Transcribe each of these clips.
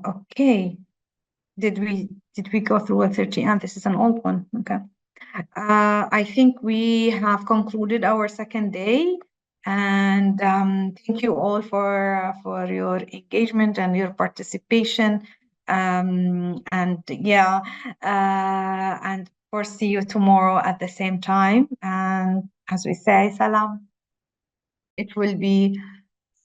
Okay. Did we go through a 30? And this is an old one. Okay. I think we have concluded our second day, and thank you all for your engagement and your participation. And yeah, and of course, see you tomorrow at the same time. And as we say, salam. It will be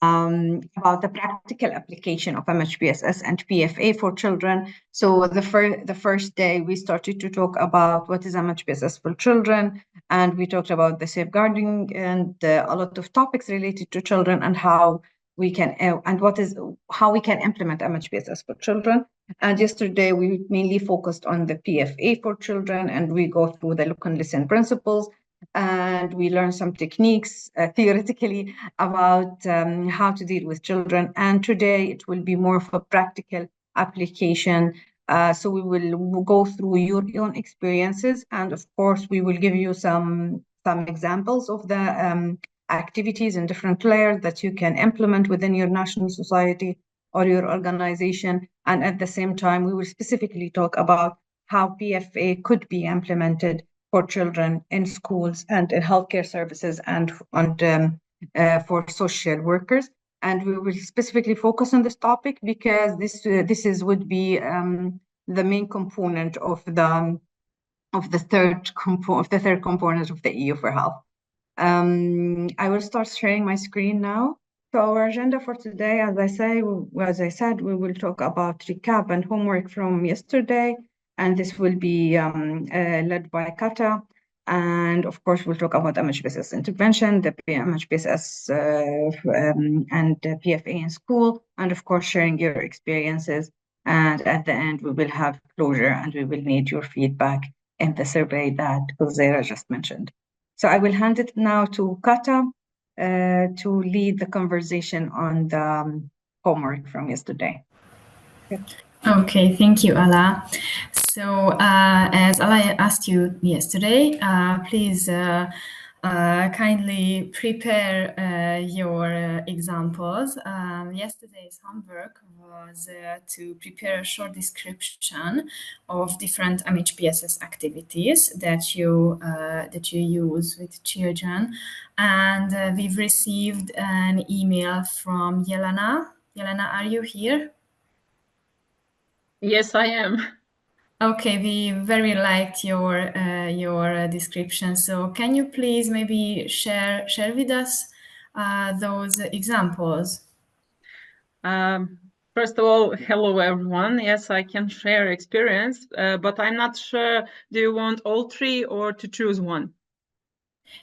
about the practical application of MHPSS and PFA for children. So the first day we started to talk about what is MHPSS for children, and we talked about the safeguarding and a lot of topics related to children and how we can how we can implement MHPSS for children. And yesterday we mainly focused on the PFA for children, and we go through the look and listen principles, and we learn some techniques theoretically about how to deal with children. And today it will be more of a practical application. So we will go through your own experiences, and of course we will give you some examples of the activities in different layers that you can implement within your national society or your organization. And at the same time, we will specifically talk about how PFA could be implemented for children in schools and in healthcare services and for social workers. And we will specifically focus on this topic because this would be the main component of the third component of the EU4Health. I will start sharing my screen now. So our agenda for today, as I said, we will talk about recap and homework from yesterday, and this will be led by Kata. And of course, we'll talk about MHPSS intervention, the MHPSS and PFA in school, and of course, sharing your experiences. And at the end, we will have closure, and we will need your feedback in the survey that Gulzera just mentioned. So I will hand it now to Kata to lead the conversation on the homework from yesterday. Okay, thank you, Ala. So as Ala asked you yesterday, please kindly prepare your examples. Yesterday's homework was to prepare a short description of different MHPSS activities that you use with children, and we've received an email from Yelena. Yelena, are you here? Yes, I am. Okay, we very liked your description. So can you please maybe share with us those examples? First of all, hello everyone. Yes, I can share experience, but I'm not sure. Do you want all three or to choose one?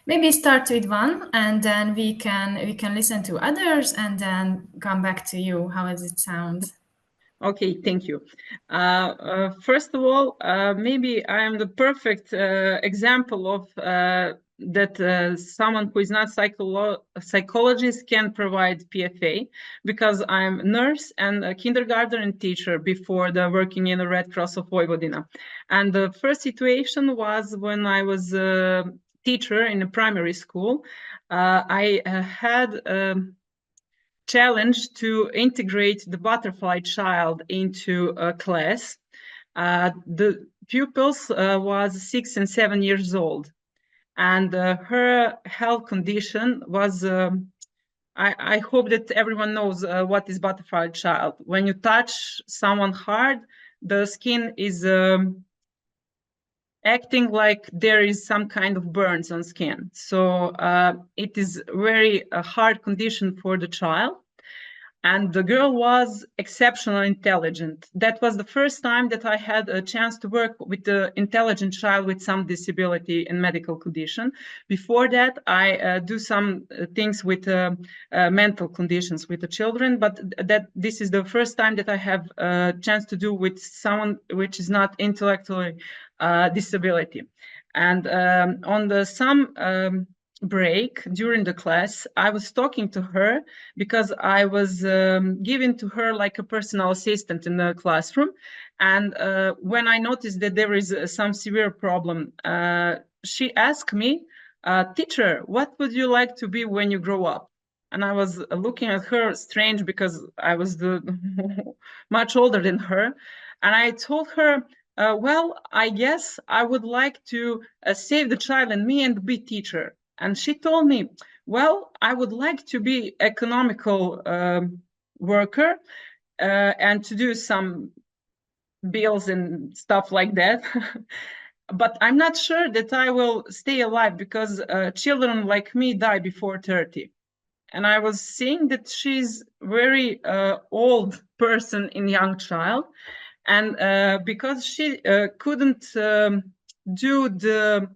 Maybe start with one, and then we can listen to others, and then come back to you. How does it sound? Okay, thank you. First of all, maybe I am the perfect example of that someone who is not psychologist can provide PFA, because I'm a nurse and a kindergarten teacher before working in the Red Cross of Vojvodina. And the first situation was when I was a teacher in a primary school. I had challenge to integrate the butterfly child into a class. The pupils was 6 and 7 years old, and her health condition was, I hope that everyone knows what is butterfly child. When you touch someone hard, the skin is acting like there is some kind of burns on skin. So it is very hard condition for the child. And the girl was exceptionally intelligent. That was the first time that I had a chance to work with an intelligent child with some disability and medical condition. Before that, I do some things with mental conditions with the children, but this is the first time that I have a chance to do with someone which is not intellectually disability. And on some break during the class, I was talking to her because I was giving to her like a personal assistant in the classroom. And when I noticed that there is some severe problem, she asked me, teacher, what would you like to be when you grow up? and I was looking at her strange because I was much older than her. And I told her, well, I guess I would like to save the child and me and be teacher. And she told me, well, I would like to be economical worker and to do some bills and stuff like that. But I'm not sure that I will stay alive because children like me die before 30. And I was seeing that she's very old person in young child. And because she couldn't do the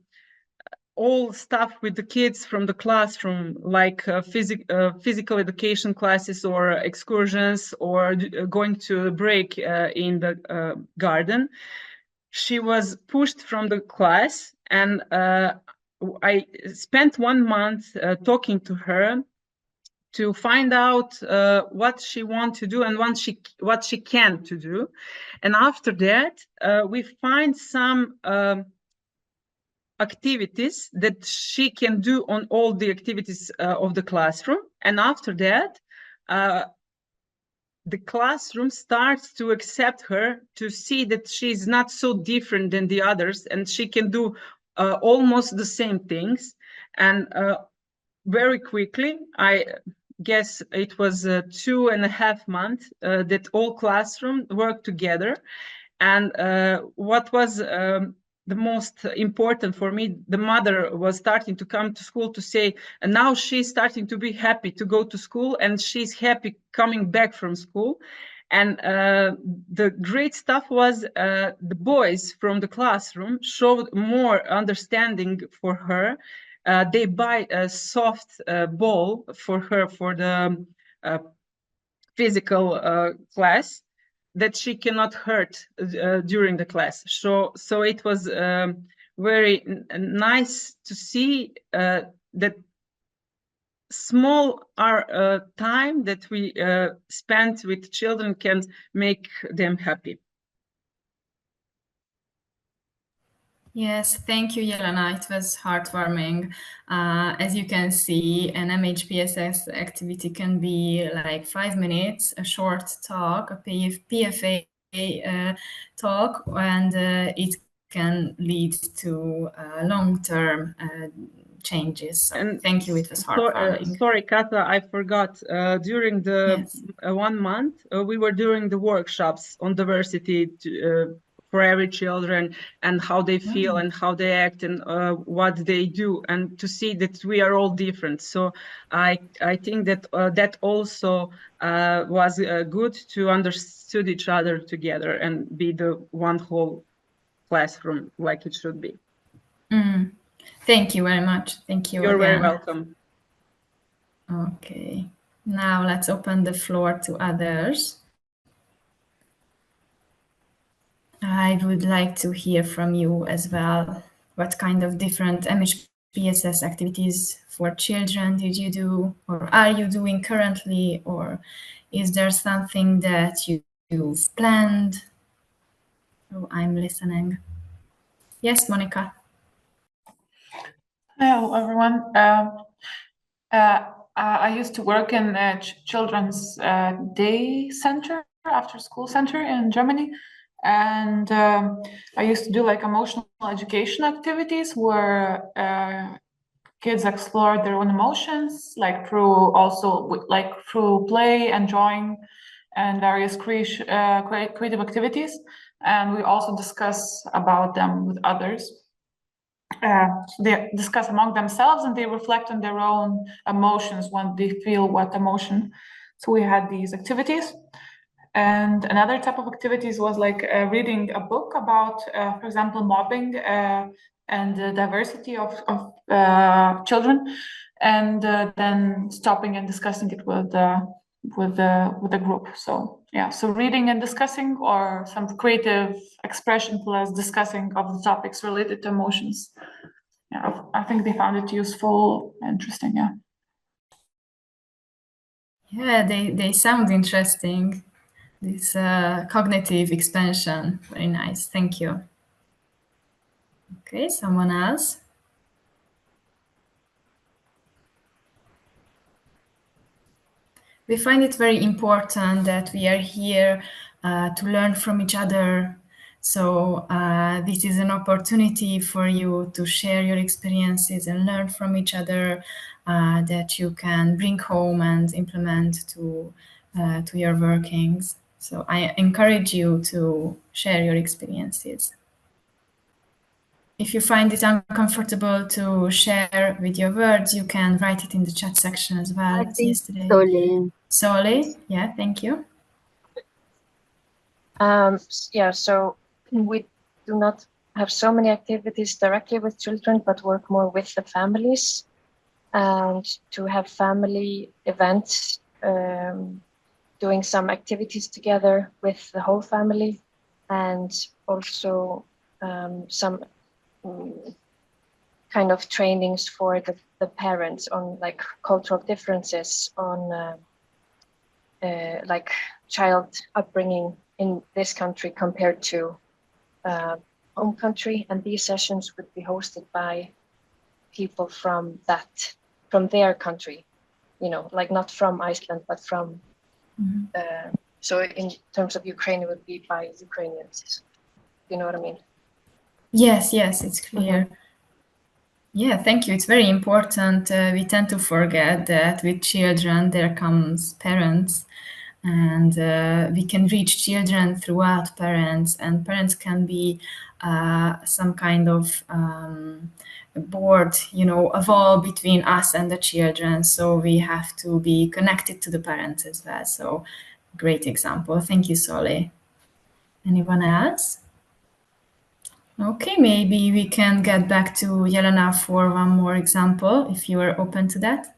all stuff with the kids from the classroom, like physical education classes or excursions or going to a break in the garden, she was pushed from the class. And I spent 1 month talking to her to find out what she wants to do and what she can to do. And after that, we find some activities that she can do on all the activities of the classroom. And after that, the classroom starts to accept her, to see that she's not so different than the others, and she can do almost the same things. And very quickly, I guess it was 2.5 months that all classroom worked together. And what was the most important for me, the mother was starting to come to school to say, and now she's starting to be happy to go to school, and she's happy coming back from school. And the great stuff was the boys from the classroom showed more understanding for her. They buy a soft ball for her for the physical class that she cannot hurt during the class. So it was very nice to see that small time that we spent with children can make them happy. Yes, thank you, Jelena. It was heartwarming. As you can see, an MHPSS activity can be like 5 minutes, a short talk, a PFA talk, and it can lead to long-term changes. So and thank you, it was heartwarming. Sorry, Kata, I forgot. During the 1 month, we were doing the workshops on diversity for every children and how they feel and how they act and what they do, and to see that we are all different. So I think that that also was good to understood each other together and be the one whole classroom like it should be. Thank you very much. Thank you. You're again. very welcome. Okay, now let's open the floor to others. I would like to hear from you as well. What kind of different MHPSS activities for children did you do, or are you doing currently, or is there something that you've planned? Oh, I'm listening. Yes, Monica. Hello, everyone. I used to work in a children's day center, after school center in Germany. And I used to do like emotional education activities where kids explore their own emotions, like through play and drawing and various creative activities. And we also discuss about them with others. They discuss among themselves and they reflect on their own emotions when they feel what emotion. So we had these activities. And another type of activities was like reading a book about, for example, mobbing and the diversity of children, and then stopping and discussing it with the group. So yeah, so reading and discussing, or some creative expression plus discussing of the topics related to emotions. Yeah, I think they found it useful, interesting. Yeah. Yeah, they sound interesting. This cognitive expansion, very nice. Thank you. Okay, someone else? We find it very important that we are here to learn from each other. So this is an opportunity for you to share your experiences and learn from each other that you can bring home and implement to your workings. So I encourage you to share your experiences. If you find it uncomfortable to share with your words, you can write it in the chat section as well. I think Yesterday. Soli, yeah, thank you. Yeah, so we do not have so many activities directly with children, but work more with the families, and to have family events, doing some activities together with the whole family, and also some kind of trainings for the parents on like cultural differences, on like child upbringing in this country compared to home country. And these sessions would be hosted by people from their country, you know, like not from Iceland, but from, so in terms of Ukraine, it would be by Ukrainians. You know what I mean? Yes, it's clear. Yeah, thank you. It's very important. We tend to forget that with children, there comes parents, and we can reach children throughout parents, and parents can be some kind of board, you know, a wall between us and the children. So we have to be connected to the parents as well. So great example. Thank you, Soli. Anyone else? Okay, maybe we can get back to Jelena for one more example, if you are open to that.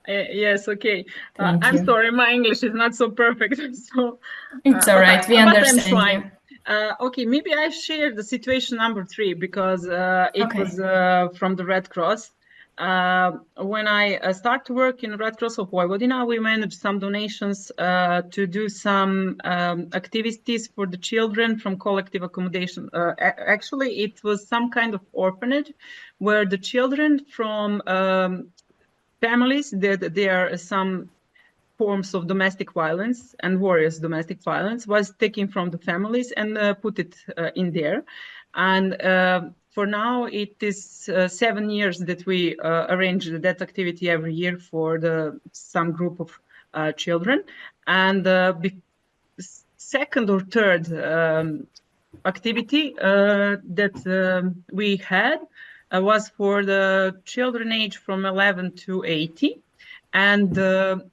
Yes, okay. Thank I'm you. sorry, my English is not so perfect. So it's all right. We understand but I'm trying. you. Okay, maybe I share the situation number 3 because it was from the Red Cross. When I start to work in Red Cross of Vojvodina, we managed some donations to do some activities for the children from collective accommodation. Actually, it was some kind of orphanage where the children from families that there are some forms of domestic violence and various domestic violence was taken from the families and put it in there. And for now, it is 7 years that we arrange that activity every year for some group of children. And second or third activity that we had was for the children age from 11 to 80. And the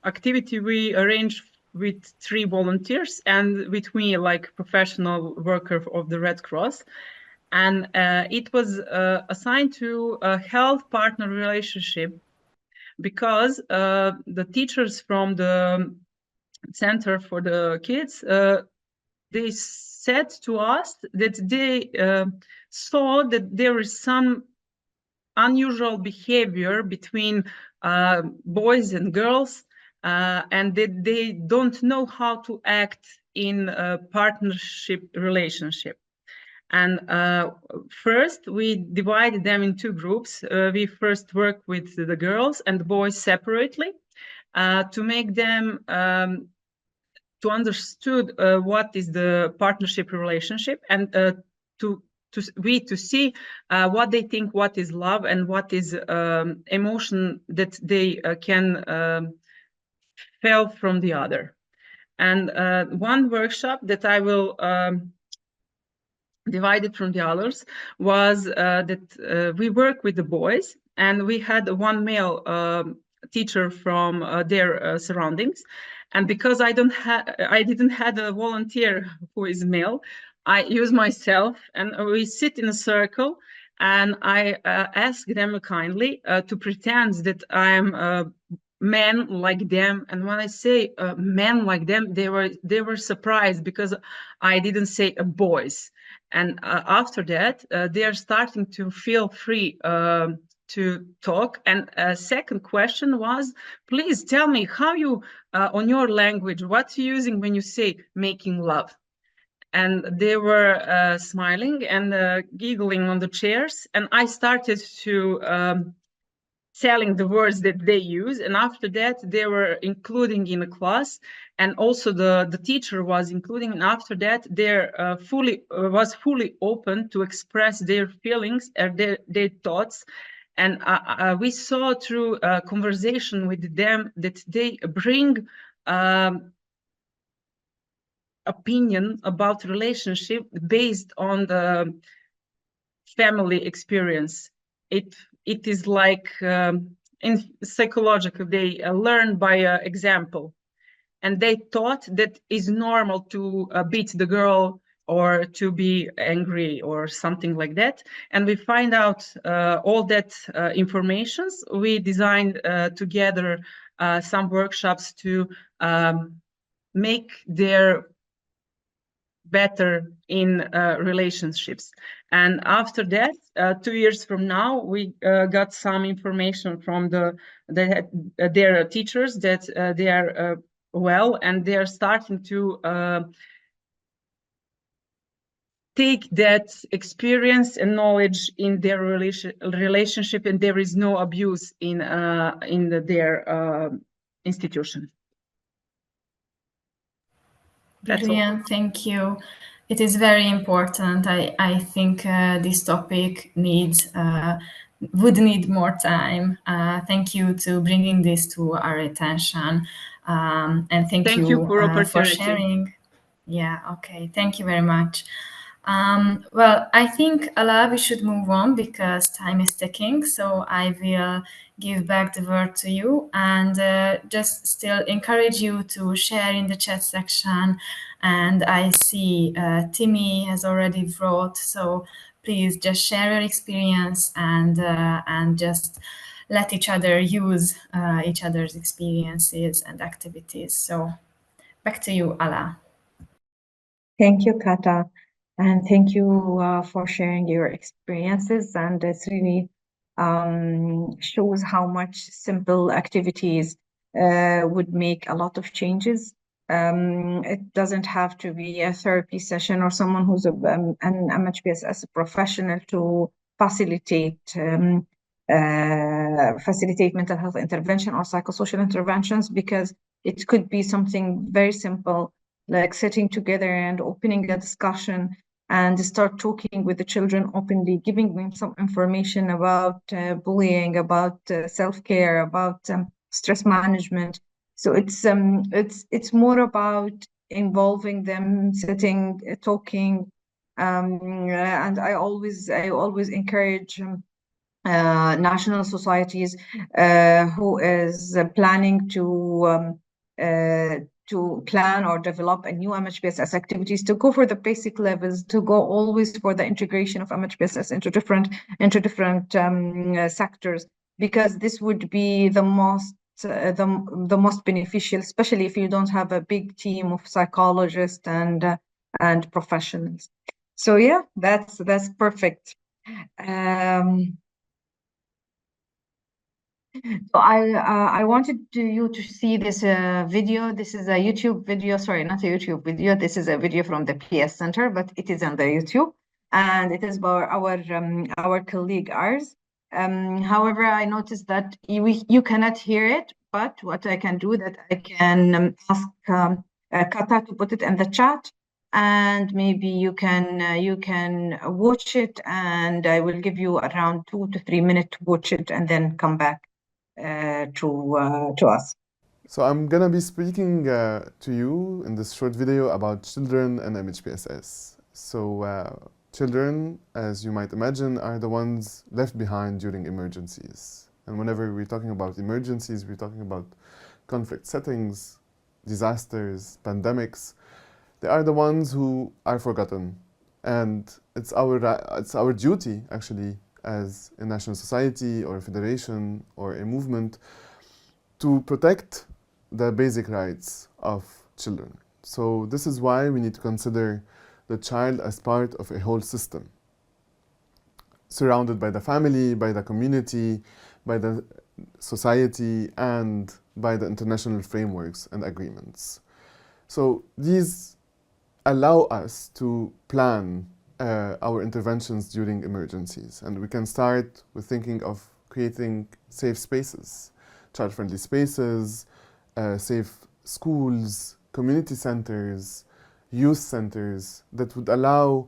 activity we arranged with 3 volunteers and with me, like professional worker of the Red Cross. And it was assigned to a health partner relationship because the teachers from the Center for the Kids, they said to us that they saw that there is some unusual behavior between boys and girls, and that they don't know how to act in a partnership relationship. And first, we divided them in 2 groups. We first worked with the girls and the boys separately to make them to understood what is the partnership relationship, and to see what they think, what is love, and what is emotion that they can feel from the other. And one workshop that I will divide it from the others was that we work with the boys, and we had one male teacher from their surroundings. And because I didn't have a volunteer who is male, I use myself, and we sit in a circle, and I ask them kindly to pretend that I am a man like them. And when I say men like them, they were surprised because I didn't say boys. And after that, they are starting to feel free to talk. And a second question was, please tell me how you, on your language, what you're using when you say making love. And they were smiling and giggling on the chairs. And I started to selling the words that they use, and after that they were including in a class, and also the teacher was including, and after that they're was fully open to express their feelings and their thoughts. And we saw through a conversation with them that they bring opinion about relationship based on the family experience. It is like in psychological, they learn by example, and they thought that is normal to beat the girl or to be angry or something like that. And we find out all that informations. We designed together some workshops to make their better in relationships. And after that, 2 years from now, we got some information from their teachers that they are well, and they are starting to take that experience and knowledge in their relationship, and there is no abuse in their institution. Brilliant, thank you. It is very important. I think this topic would need more time. Thank you to bringing this to our attention, and thank you for sharing. Yeah, okay, thank you very much. Well, I think, Ala, we should move on because time is ticking. So I will give back the word to you, and just still encourage you to share in the chat section. And I see Timmy has already wrote, so please just share your experience and just let each other use each other's experiences and activities. So back to you, Ala. Thank you, Kata. And thank you for sharing your experiences. And it's really shows how much simple activities would make a lot of changes. It doesn't have to be a therapy session or someone who's an MHPSS professional to facilitate mental health intervention or psychosocial interventions, because it could be something very simple, like sitting together and opening a discussion and start talking with the children openly, giving them some information about bullying, about self-care, about stress management. So it's more about involving them, sitting, talking, and I always encourage national societies who is planning to plan or develop a new MHPSS activities, to go for the basic levels, to go always for the integration of MHPSS into different sectors, because this would be the most beneficial, especially if you don't have a big team of psychologists and professionals. So yeah, that's perfect. So I wanted you to see this video. This is a YouTube video. Sorry, not a YouTube video. This is a video from the PS Center, but it is on the YouTube, and it is by our colleague ours. However, I noticed that you cannot hear it. But what I can do, that I can ask Kata to put it in the chat, and maybe you can watch it, and I will give you around 2 to 3 minutes to watch it, and then come back to us. So I'm gonna be speaking to you in this short video about children and MHPSS. So children, as you might imagine, are the ones left behind during emergencies. And whenever we're talking about emergencies, we're talking about conflict settings, disasters, pandemics. They are the ones who are forgotten. And it's our duty, actually, as a national society or a federation or a movement, to protect the basic rights of children. So this is why we need to consider the child as part of a whole system, surrounded by the family, by the community, by the society, and by the international frameworks and agreements. So these allow us to plan our interventions during emergencies. And we can start with thinking of creating safe spaces, child-friendly spaces, safe schools, community centers, youth centers that would allow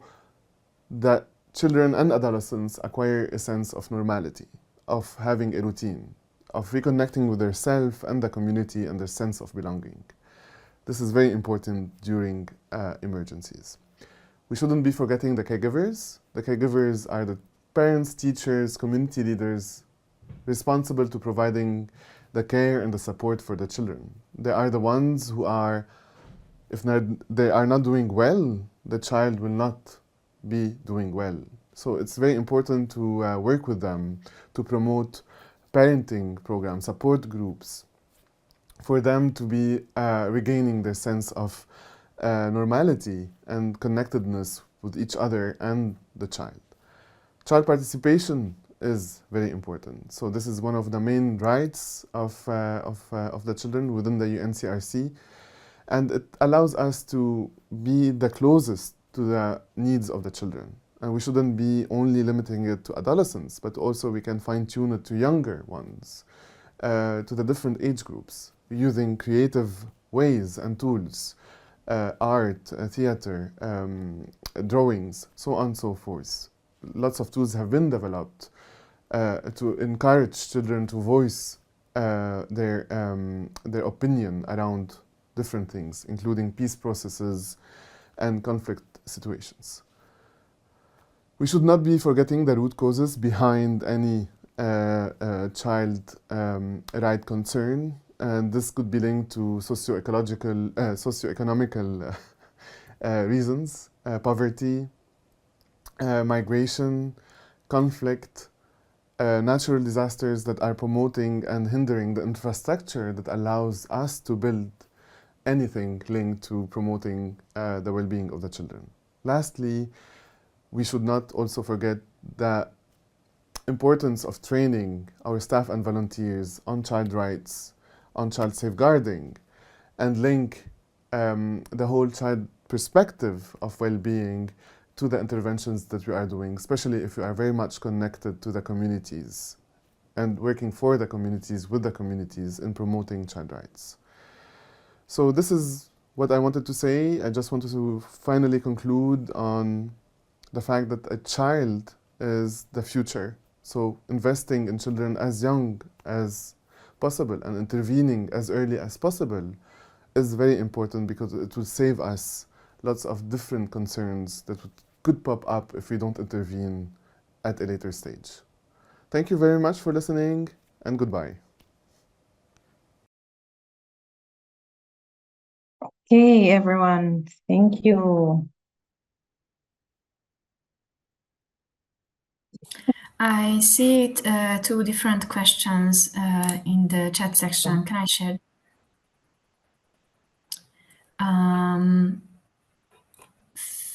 that children and adolescents acquire a sense of normality, of having a routine, of reconnecting with their self and the community and their sense of belonging. This is very important during emergencies. We shouldn't be forgetting the caregivers. The caregivers are the parents, teachers, community leaders responsible to providing the care and the support for the children. They are the ones who are, if they are not doing well, the child will not be doing well. So it's very important to work with them to promote parenting programs, support groups, for them to be regaining their sense of normality and connectedness with each other and the child. Child participation is very important. So this is one of the main rights of the children within the UNCRC, and it allows us to be the closest to the needs of the children. And we shouldn't be only limiting it to adolescents, but also we can fine-tune it to younger ones, to the different age groups, using creative ways and tools, art, theater, drawings, so on and so forth. Lots of tools have been developed to encourage children to voice their opinion around different things, including peace processes and conflict situations. We should not be forgetting the root causes behind any child right concern, and this could be linked to socioeconomical reasons, poverty, migration, conflict, natural disasters that are promoting and hindering the infrastructure that allows us to build anything linked to promoting the well-being of the children. Lastly, we should not also forget the importance of training our staff and volunteers on child rights, on child safeguarding, and link the whole child perspective of well-being to the interventions that we are doing, especially if we are very much connected to the communities and working for the communities, with the communities in promoting child rights. So this is what I wanted to say. I just wanted to finally conclude on the fact that a child is the future. So investing in children as young as possible and intervening as early as possible is very important, because it will save us lots of different concerns that could pop up if we don't intervene at a later stage. Thank you very much for listening, and goodbye. Okay, everyone, thank you. I see two different questions in the chat section. Can I share?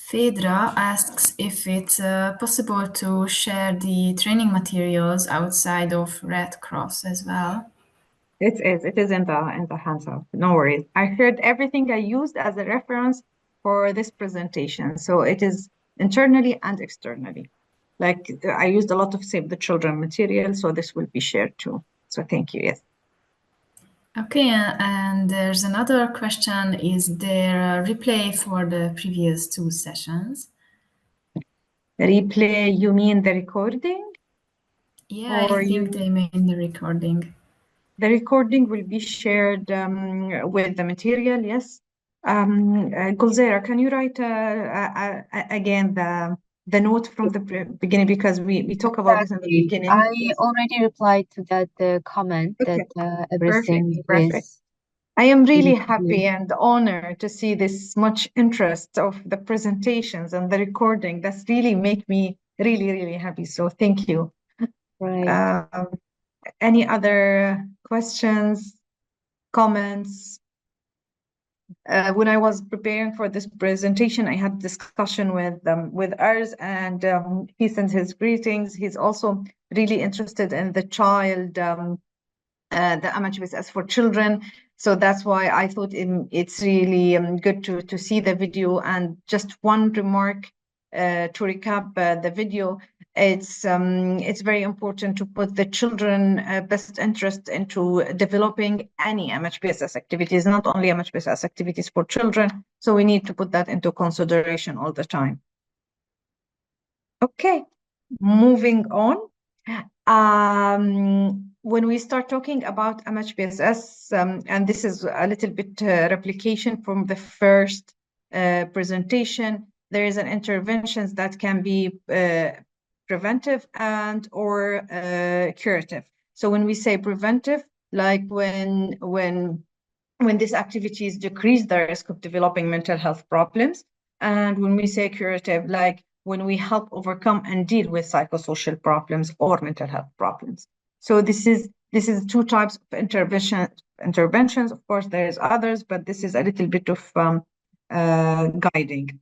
Phaedra asks if it's possible to share the training materials outside of Red Cross as well. It is in the handout. No worries. I shared everything I used as a reference for this presentation. So it is internally and externally. Like I used a lot of Save the Children material, so this will be shared too. So thank you, yes. Okay, and there's another question. Is there a replay for the previous two sessions? Replay, you mean the recording? Yeah, I think they mean the recording. The recording will be shared with the material, yes. Gulzera, can you write again the note from the beginning, because we talk about this in the beginning. I already replied to that comment, okay. that everything Perfect. is. I am really happy and honored to see this much interest of the presentations and the recording. That's really make me really, really happy. So thank you. Right. Any other questions, comments? When I was preparing for this presentation, I had discussion with Urs, and he sent his greetings. He's also really interested in the child, the MHPSS for children. So that's why I thought it's really good to see the video. And just one remark, to recap the video, it's very important to put the children best interest into developing any MHPSS activities, not only MHPSS activities for children. So we need to put that into consideration all the time. Okay, moving on. When we start talking about MHPSS, and this is a little bit replication from the first presentation, there is an interventions that can be preventive and or curative. So when we say preventive, like when these activities decrease the risk of developing mental health problems, and when we say curative, like when we help overcome and deal with psychosocial problems or mental health problems. So this is two types of interventions. Of course, there's others, but this is a little bit of guiding.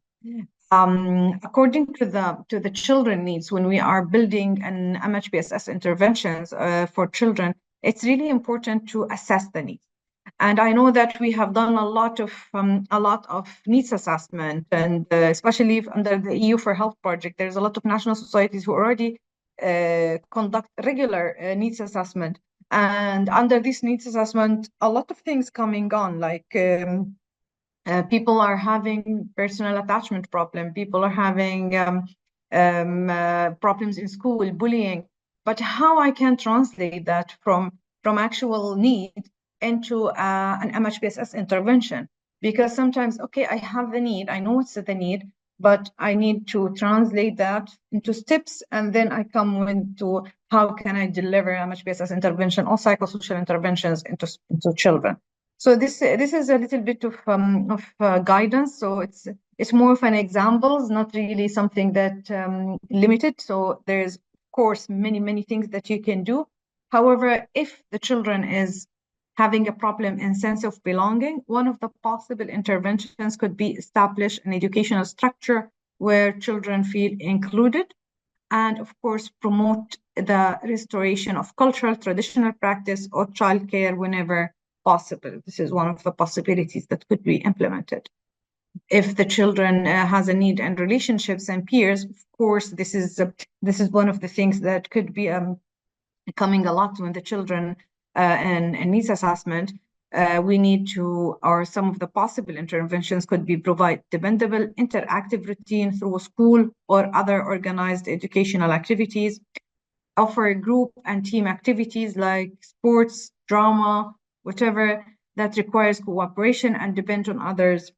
According to the children needs, when we are building an MHPSS interventions for children, it's really important to assess the needs. And I know that we have done a lot of needs assessment, and especially under the EU4Health Project, there's a lot of national societies who already conduct regular needs assessment. And under this needs assessment, a lot of things coming on, like people are having personal attachment problem, people are having problems in school, bullying. But how I can translate that from actual need into an MHPSS intervention? Because sometimes, okay, I have the need, I know it's the need, but I need to translate that into steps, and then I come into how can I deliver MHPSS intervention or psychosocial interventions into children. So this is a little bit of guidance. So it's more of an examples, not really something that limited. So there's of course many things that you can do. However, if the children is having a problem in sense of belonging, one of the possible interventions could be establish an educational structure where children feel included, and of course promote the restoration of cultural traditional practice or childcare whenever possible. This is one of the possibilities that could be implemented. If the children has a need and relationships and peers, of course, this is one of the things that could be coming a lot when the children and needs assessment. We need to, or some of the possible interventions could be provide dependable interactive routine through school or other organized educational activities, offer group and team activities like sports, drama, whatever that requires cooperation and depend on others,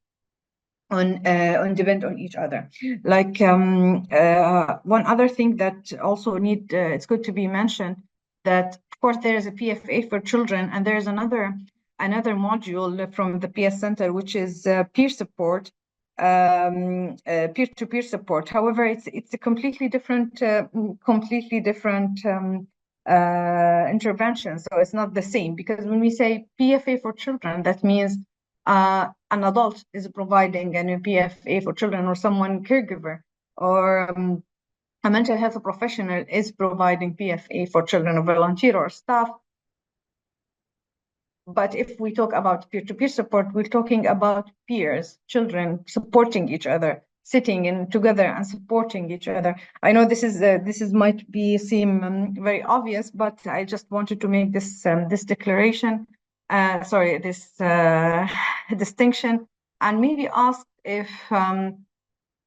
depend on each other. Like one other thing that also it's good to be mentioned, that of course there is a PFA for children, and there is another module from the PS Center, which is peer support, peer-to-peer support. However, it's a completely different intervention. So it's not the same, because when we say PFA for children, that means an adult is providing a PFA for children, or someone caregiver, or a mental health professional is providing PFA for children, a volunteer or staff. But if we talk about peer-to-peer support, we're talking about peers, children supporting each other, sitting in together and supporting each other. I know this might seem very obvious, but I just wanted to make this declaration. This distinction, and maybe ask if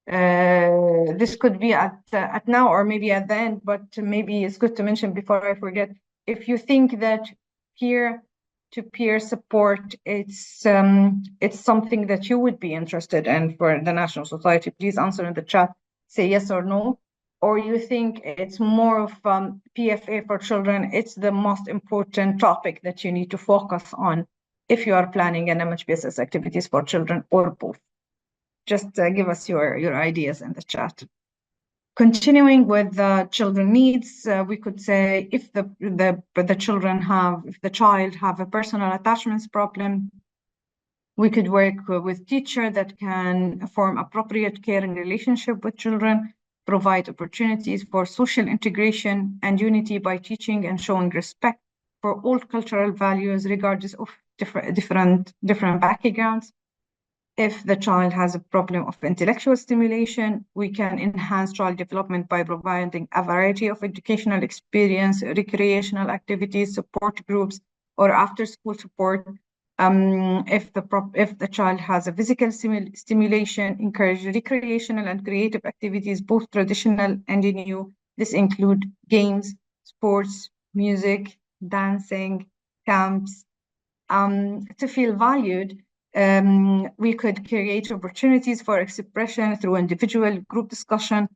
this could be at now or maybe at the end, but maybe it's good to mention before I forget. If you think that peer-to-peer support, it's something that you would be interested in for the National Society, please answer in the chat, say yes or no. Or you think it's more of PFA for children, it's the most important topic that you need to focus on if you are planning an MHPSS activities for children, or both. Just give us your ideas in the chat. Continuing with the children needs, we could say if the child have a personal attachments problem, we could work with teacher that can form appropriate caring relationship with children, provide opportunities for social integration and unity by teaching and showing respect for all cultural values regardless of different backgrounds. If the child has a problem of intellectual stimulation, we can enhance child development by providing a variety of educational experience, recreational activities, support groups, or after-school support. If the child has a physical stimulation, encourage recreational and creative activities, both traditional and new. This include games, sports, music, dancing, camps. To feel valued, we could create opportunities for expression through individual group discussion.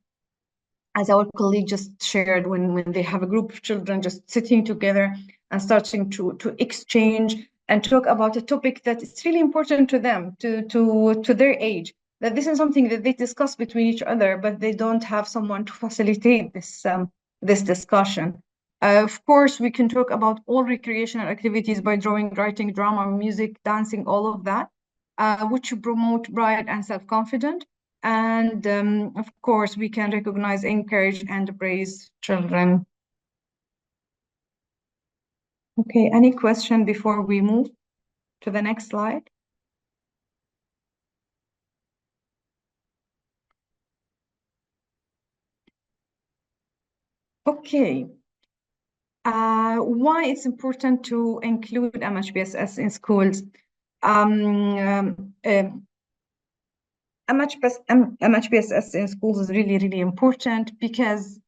As our colleague just shared, when they have a group of children just sitting together and starting to exchange and talk about a topic that is really important to them, to their age, that this is something that they discuss between each other, but they don't have someone to facilitate this discussion. Of course, we can talk about all recreational activities by drawing, writing, drama, music, dancing, all of that, which promote pride and self-confidence. And of course, we can recognize, encourage, and praise children. Okay, any question before we move to the next slide? Okay. Why it's important to include MHPSS in schools? MHPSS in schools is really, really important because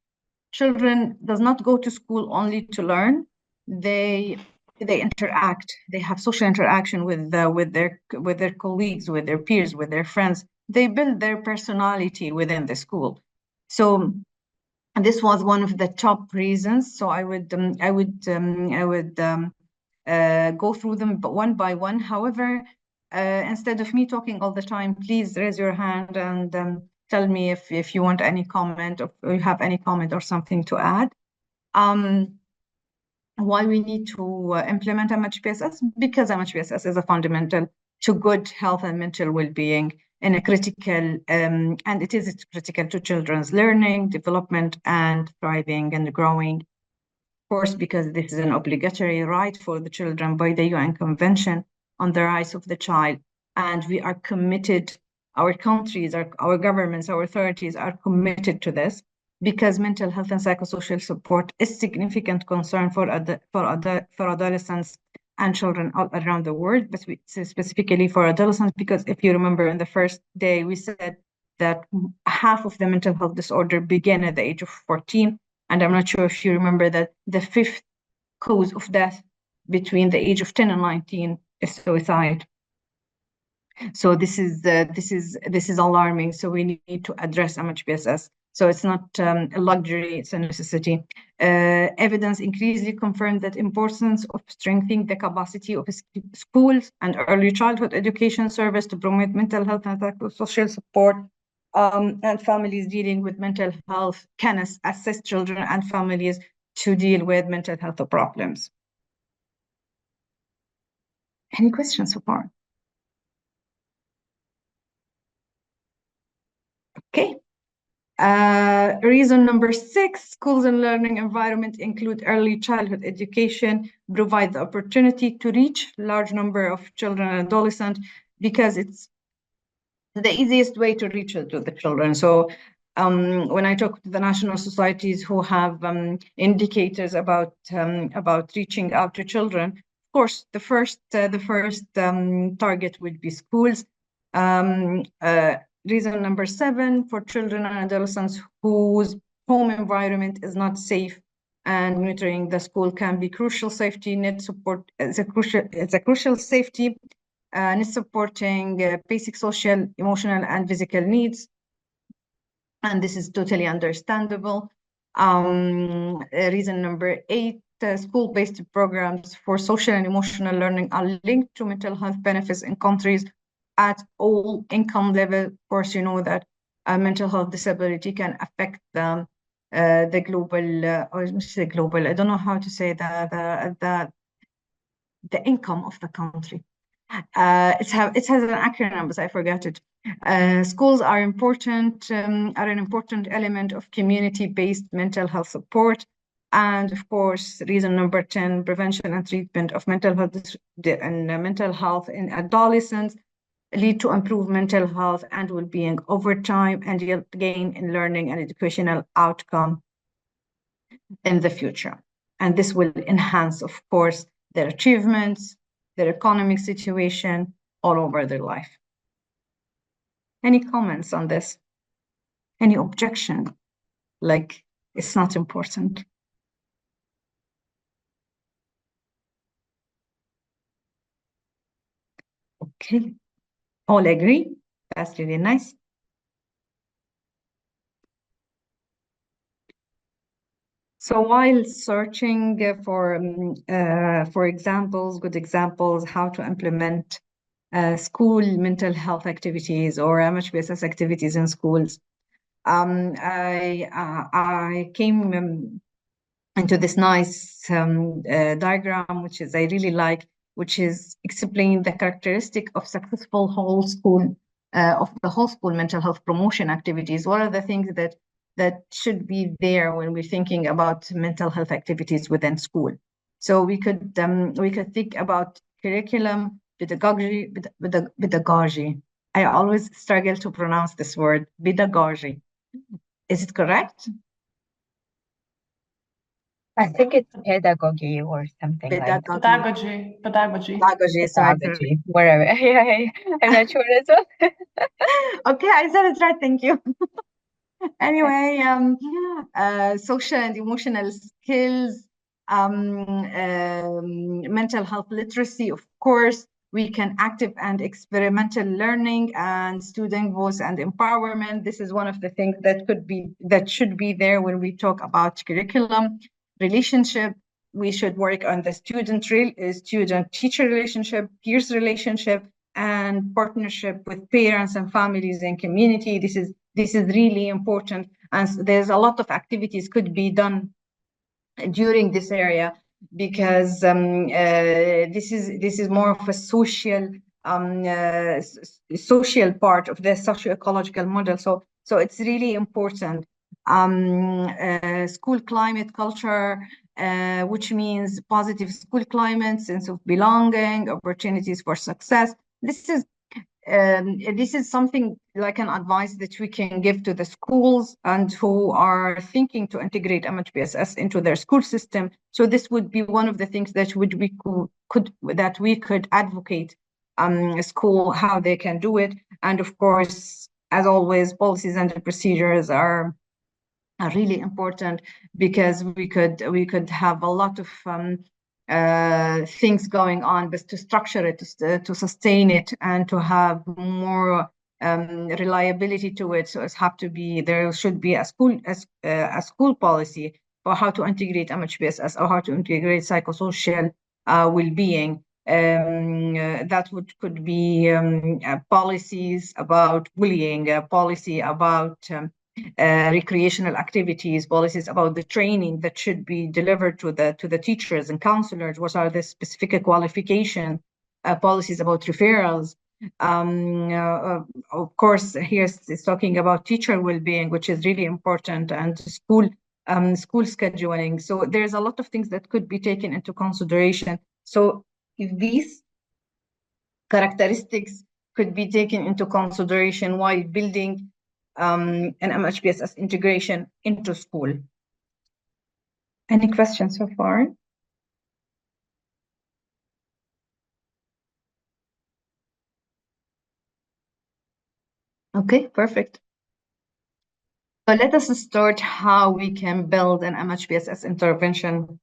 children does not go to school only to learn. They interact. They have social interaction with their colleagues, with their peers, with their friends. They build their personality within the school. So this was one of the top reasons. So I would go through them one by one. However, instead of me talking all the time, please raise your hand and tell me if you want any comment or you have any comment or something to add. Why we need to implement MHPSS? Because MHPSS is a fundamental to good health and mental well-being and a critical, and it's critical to children's learning, development, and thriving and growing. Of course, because this is an obligatory right for the children by the UN Convention on the Rights of the Child. And we are committed, our countries, our governments, our authorities are committed to this because mental health and psychosocial support is significant concern for adolescents and children all around the world, but specifically for adolescents, because if you remember in the first day, we said that half of the mental health disorder began at the age of 14. And I'm not sure if you remember that the fifth cause of death between the age of 10 and 19 is suicide. So this is alarming. So we need to address MHPSS. So it's not a luxury; it's a necessity. Evidence increasingly confirmed that importance of strengthening the capacity of schools and early childhood education service to promote mental health and psychosocial support. And families dealing with mental health can assist children and families to deal with mental health problems. Any questions so far? Okay. Reason number 6, schools and learning environment include early childhood education, provide the opportunity to reach large number of children and adolescents because it's the easiest way to reach to the children. So when I talk to the national societies who have indicators about reaching out to children, of course, the first target would be schools. Reason number 7, for children and adolescents whose home environment is not safe, and monitoring the school can be crucial safety net support. It's a crucial safety and it's supporting basic social, emotional, and physical needs. And this is totally understandable. Reason number 8, school-based programs for social and emotional learning are linked to mental health benefits in countries at all income level. Of course, you know that mental health disability can affect the global, or the global, I don't know how to say the income of the country. It has an acronym, but I forgot it. Schools are important, are an important element of community-based mental health support. And of course, reason number 10, prevention and treatment of mental health in adolescents. lead to improved mental health and well-being over time, and yield gain in learning and educational outcome in the future. And this will enhance, of course, their achievements, their economic situation, all over their life. Any comments on this? Any objection? Like, it's not important. Okay, all agree? That's really nice. So while searching for examples, good examples, how to implement school mental health activities or MHPSS activities in schools, I came into this nice diagram, which is I really like, which is explain the characteristic of successful whole school mental health promotion activities. What are the things that should be there when we're thinking about mental health activities within school? So we could think about curriculum, pedagogy. I always struggle to pronounce this word, pedagogy. Is it correct? I think it's pedagogy or something like that. Pedagogy. Pedagogy, whatever. I'm not sure as well. Okay, I said it right. Thank you. Anyway, social and emotional skills, mental health literacy, of course. We can active and experimental learning and student voice and empowerment. This is one of the things that should be there when we talk about curriculum. Relationship, we should work on the student-teacher relationship, peers relationship, and partnership with parents and families and community. This is really important, and there's a lot of activities could be done during this area, because this is more of a social part of the socio-ecological model. So it's really important. School climate culture, which means positive school climate, sense of belonging, opportunities for success. This is something like an advice that we can give to the schools and who are thinking to integrate MHPSS into their school system. So this would be one of the things that we could advocate school how they can do it. And of course, as always, policies and procedures are really important, because we could have a lot of things going on, but to structure it, to sustain it, and to have more reliability to it. So there should be a school policy for how to integrate MHPSS or how to integrate psychosocial well-being. That could be policies about bullying, policy about recreational activities, policies about the training that should be delivered to the teachers and counselors. What are the specific qualification policies about referrals? Of course, here it's talking about teacher well-being, which is really important, and school scheduling. So there's a lot of things that could be taken into consideration. So if these characteristics could be taken into consideration while building an MHPSS integration into school. Any questions so far? Okay, perfect. So let us start how we can build an MHPSS intervention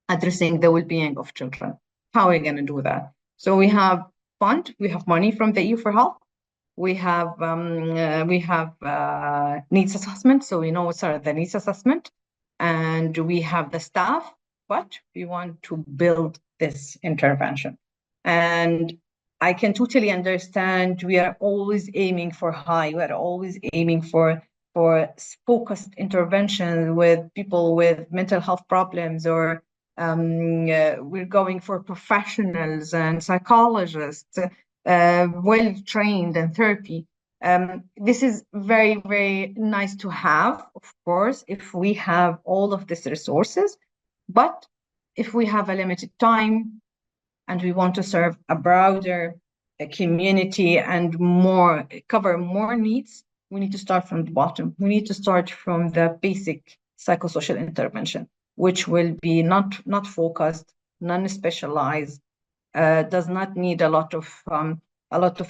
addressing the well-being of children. How are we going to do that? So we have money from the EU4Health. We have needs assessment, so we know what are the needs assessment, and we have the staff, but we want to build this intervention. And I can totally understand we are always aiming for high, we are always aiming for focused intervention with people with mental health problems, or we're going for professionals and psychologists, well-trained in therapy. This is very, very nice to have, of course, if we have all of these resources. But if we have a limited time and we want to serve a broader community and cover more needs, we need to start from the bottom. We need to start from the basic psychosocial intervention, which will be not focused, non-specialized, does not need a lot of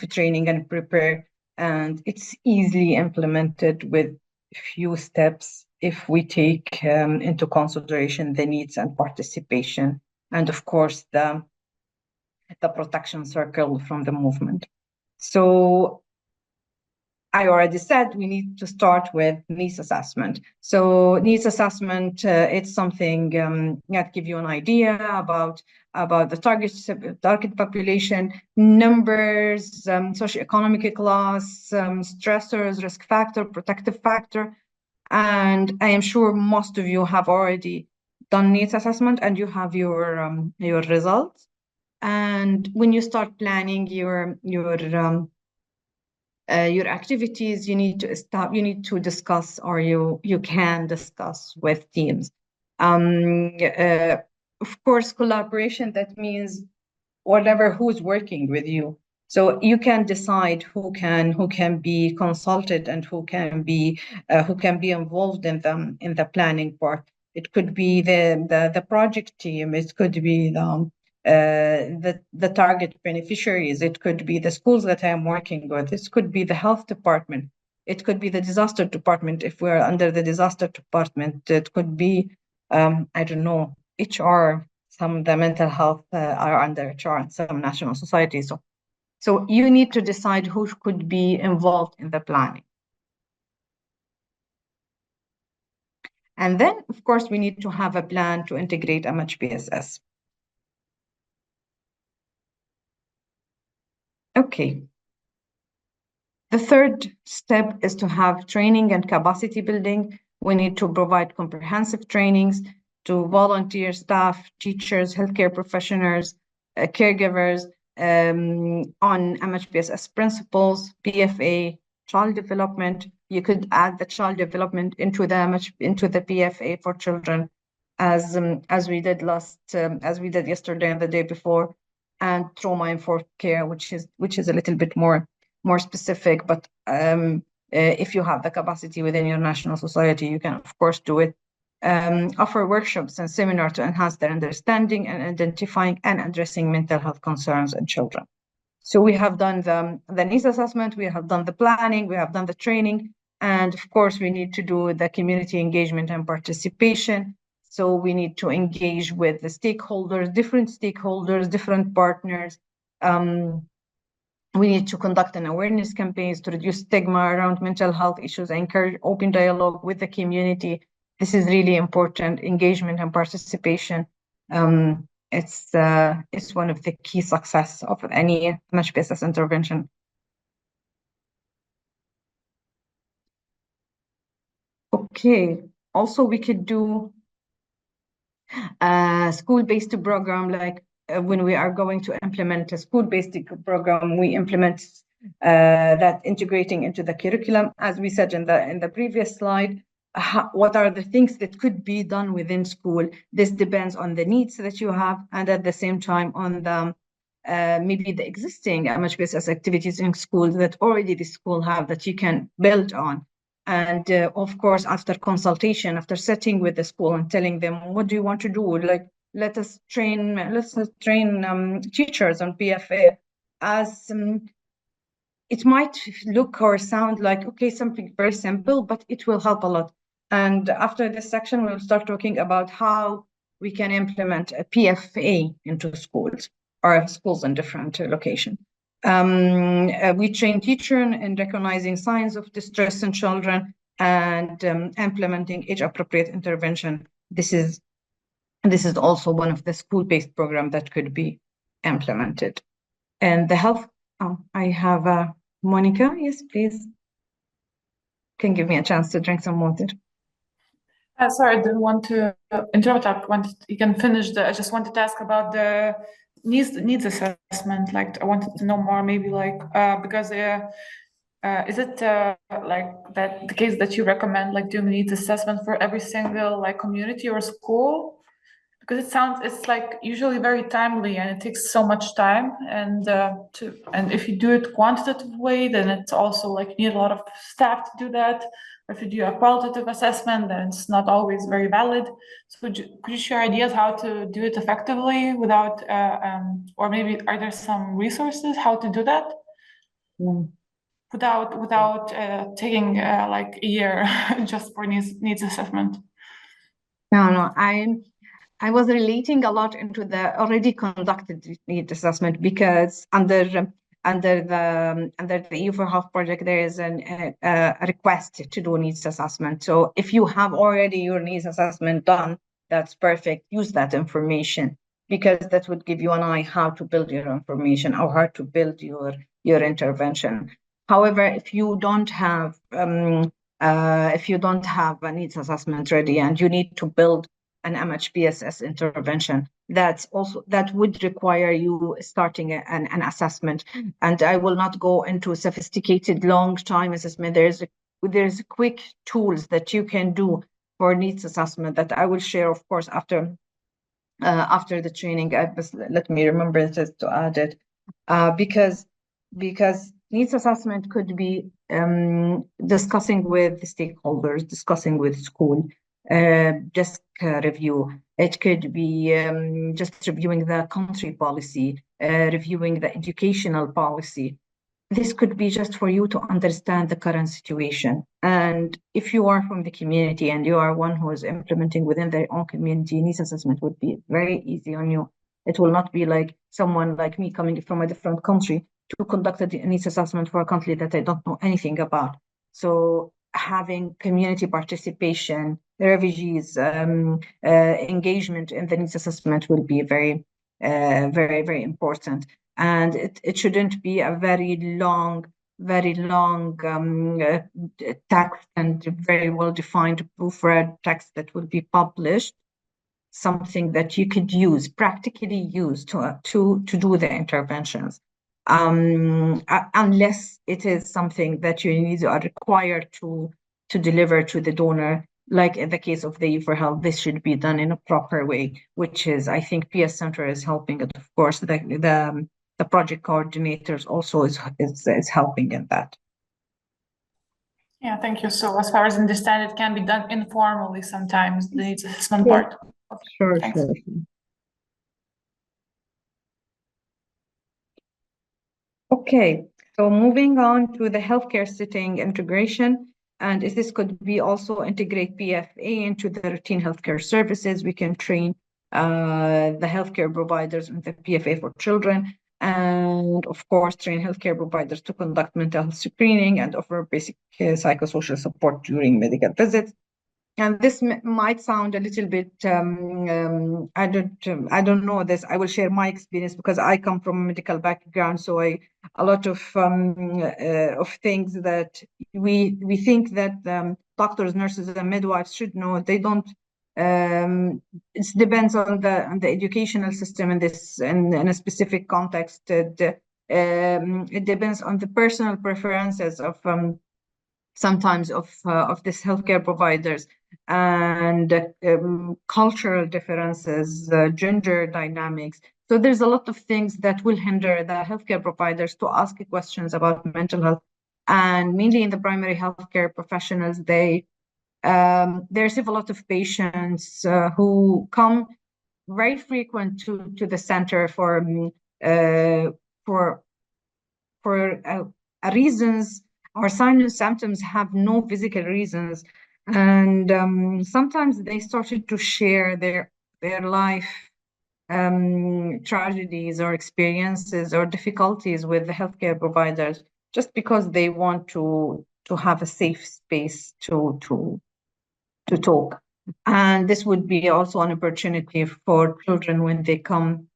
training and prepare, and it's easily implemented with few steps if we take into consideration the needs and participation, and of course the protection circle from the movement. So I already said we need to start with needs assessment. So needs assessment, it's something that give you an idea about the target population, numbers, socioeconomic class, stressors, risk factor, protective factor. And I am sure most of you have already done needs assessment and you have your results. And when you start planning your activities, you need to discuss, or you can discuss with teams. Of course, collaboration, that means who's working with you. So you can decide who can be consulted and who can be involved in the planning part. It could be the project team. It could be the target beneficiaries. It could be the schools that I am working with. This could be the health department. It could be the disaster department if we're under the disaster department. It could be I don't know, HR. Some of the mental health are under HR and some national societies. So you need to decide who could be involved in the planning. And then, of course, we need to have a plan to integrate MHPSS. Okay. The third step is to have training and capacity building. We need to provide comprehensive trainings to volunteer staff, teachers, healthcare professionals, caregivers on MHPSS principles, PFA, child development. You could add the child development into the PFA for children, as we did yesterday and the day before, and trauma-informed care, which is a little bit more specific, but if you have the capacity within your national society, you can of course do it. Offer workshops and seminars to enhance their understanding and identifying and addressing mental health concerns in children. So we have done the needs assessment, we have done the planning, we have done the training, and of course we need to do the community engagement and participation. So we need to engage with the stakeholders, different partners. We need to conduct an awareness campaigns to reduce stigma around mental health issues and encourage open dialogue with the community. This is really important, engagement and participation. It's one of the key success of any MHPSS intervention. Okay, also we could do a school-based program, like when we are going to implement a school-based program, we implement that integrating into the curriculum. As we said in the previous slide, what are the things that could be done within school? This depends on the needs that you have, and at the same time on the maybe the existing MHPSS activities in schools that already the school have that you can build on. And of course, after consultation, after sitting with the school and telling them, what do you want to do? Like, let's train teachers on PFA. As it might look or sound like, okay, something very simple, but it will help a lot. And after this section, we'll start talking about how we can implement a PFA into schools or schools in different locations. We train teachers in recognizing signs of distress in children and implementing age-appropriate intervention. This is also one of the school-based programs that could be implemented. And the health, I have Monica, yes, please. Can give me a chance to drink some water. Sorry, I didn't want to interrupt. You can finish. I just wanted to ask about the needs assessment. Like, I wanted to know more, maybe like because is it like that the case that you recommend, like doing needs assessment for every single like community or school, Because it's like usually very timely and it takes so much time, and if you do it quantitative way, then it's also like you need a lot of staff to do that. Or if you do a qualitative assessment, then it's not always very valid. So could you share ideas how to do it effectively without, or maybe are there some resources how to do that? Without taking like a year just for needs assessment? No, I was relating a lot into the already conducted need assessment, because under the EU4Health Project there is a request to do needs assessment. So if you have already your needs assessment done, that's perfect. Use that information, because that would give you an eye how to build your information or how to build your intervention. However, if you don't have a needs assessment ready and you need to build an MHPSS intervention, that would require you starting an assessment. And I will not go into sophisticated long time assessment. There's quick tools that you can do for needs assessment that I will share, of course, after the training. Let me remember to add it, because needs assessment could be discussing with the stakeholders, discussing with school, desk review. It could be just reviewing the country policy, reviewing the educational policy. This could be just for you to understand the current situation. And if you are from the community and you are one who is implementing within their own community, needs assessment would be very easy on you. It will not be like someone like me coming from a different country to conduct a needs assessment for a country that I don't know anything about. So having community participation, refugees, engagement in the needs assessment will be very, very important. And it shouldn't be a very long text and very well-defined proofread text that will be published. Something that you could practically use to do the interventions, unless it is something that you are required to deliver to the donor. Like in the case of the EU4Health, this should be done in a proper way, which is, I think, PS Center is helping it. Of course, the project coordinators also is helping in that. Yeah, thank you. So as far as I understand, it can be done informally sometimes, the needs assessment part. Sure, Thanks. sure. Okay, so moving on to the healthcare setting integration, and if this could be also integrate PFA into the routine healthcare services, we can train the healthcare providers in the PFA for children, and of course train healthcare providers to conduct mental health screening and offer basic psychosocial support during medical visits. And this might sound a little bit, I don't know this. I will share my experience because I come from a medical background. So a lot of things that we think that doctors, nurses, and midwives should know, they don't. It depends on the educational system in this, in a specific context. It depends on the personal preferences of sometimes of these healthcare providers, and cultural differences, gender dynamics. So there's a lot of things that will hinder the healthcare providers to ask questions about mental health. And mainly in the primary healthcare professionals, they receive a lot of patients who come very frequent to the center for reasons, or signs and symptoms have no physical reasons. And sometimes they started to share their life tragedies or experiences or difficulties with the healthcare providers, just because they want to have a safe space to talk. And this would be also an opportunity for children when they come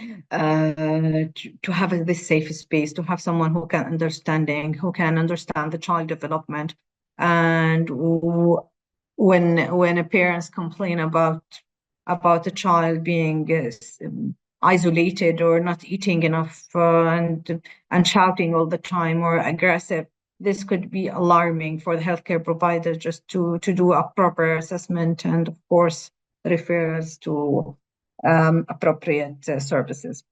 to have this safe space, to have someone who can understand the child development. And when a parents complain about a child being isolated or not eating enough and shouting all the time or aggressive, this could be alarming for the healthcare provider, just to do a proper assessment and, of course, refers to appropriate services.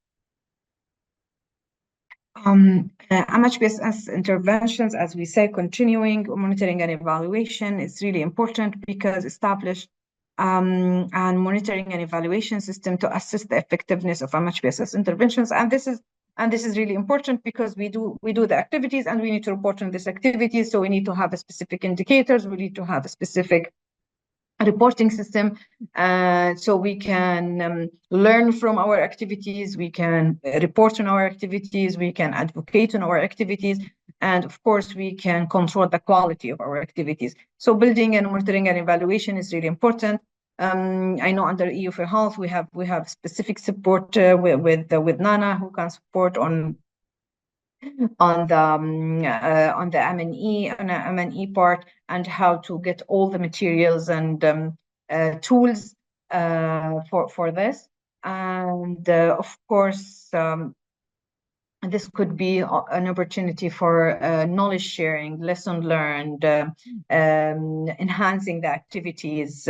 MHPSS interventions, as we say, continuing monitoring and evaluation is really important because established and monitoring and evaluation system to assess the effectiveness of MHPSS interventions, and this is really important because we do the activities and we need to report on these activities. So we need to have a specific indicators. We need to have a specific reporting system, so we can learn from our activities, we can report on our activities, we can advocate on our activities, and of course we can control the quality of our activities. So building and monitoring and evaluation is really important. I know under EU4Health we have specific support with Nana, who can support on the M&E part, and how to get all the materials and tools for this. And of course, this could be an opportunity for knowledge sharing, lesson learned, enhancing the activities,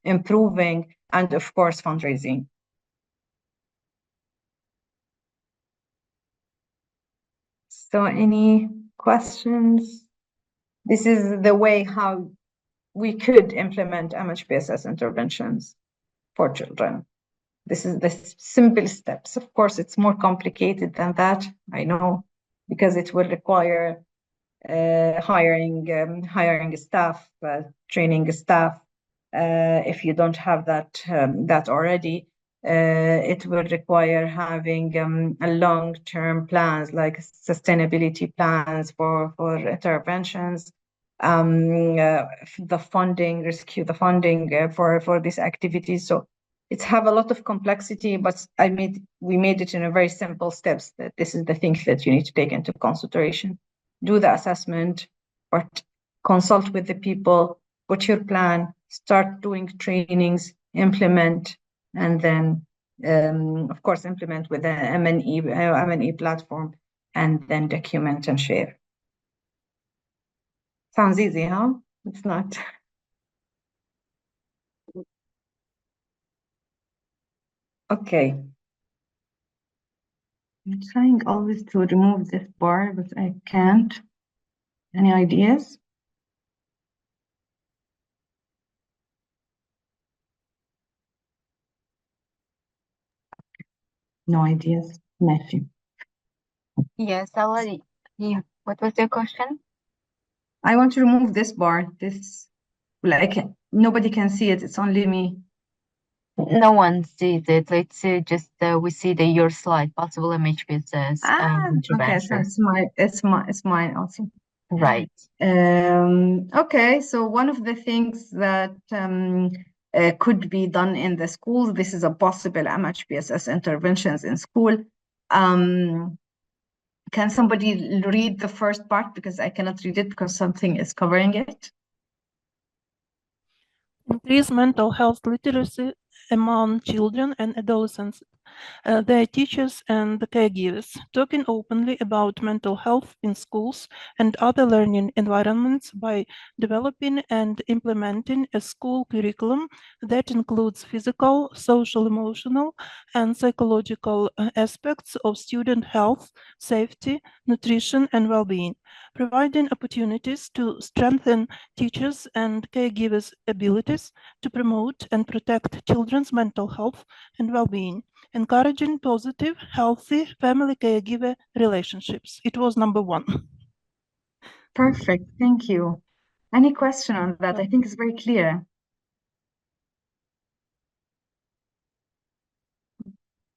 improving, and of course, fundraising. So any questions? This is the way how we could implement MHPSS interventions for children. This is the simple steps. Of course, it's more complicated than that, I know, because it will require hiring staff, training staff. If you don't have that already, it will require having a long-term plans, like sustainability plans for interventions, the funding, rescue the funding for these activities. So it's have a lot of complexity, but we made it in a very simple steps. That this is the things that you need to take into consideration. Do the assessment, or consult with the people, put your plan, start doing trainings, implement, and then, of course, implement with the M&E platform, and then document and share. Sounds easy, huh? It's not. Okay. I'm trying always to remove this bar, but I can't. Any ideas? No ideas. Matthew. Yes, already. Yeah. What was your question? I want to remove this bar. This, like, nobody can see it. It's only me. No one sees it. Let's just we see your slide. Possible MHPSS okay. So it's mine also. Right. Okay. So one of the things that could be done in the schools. This is a possible MHPSS interventions in school. Can somebody read the first part, because I cannot read it because something is covering it? Increase mental health literacy among children and adolescents, their teachers and the caregivers, talking openly about mental health in schools and other learning environments by developing and implementing a school curriculum that includes physical, social, emotional, and psychological aspects of student health, safety, nutrition, and well-being, providing opportunities to strengthen teachers' and caregivers' abilities to promote and protect children's mental health and well-being, encouraging positive, healthy family-caregiver relationships. It was number 1. Perfect, thank you. Any question on that? I think it's very clear.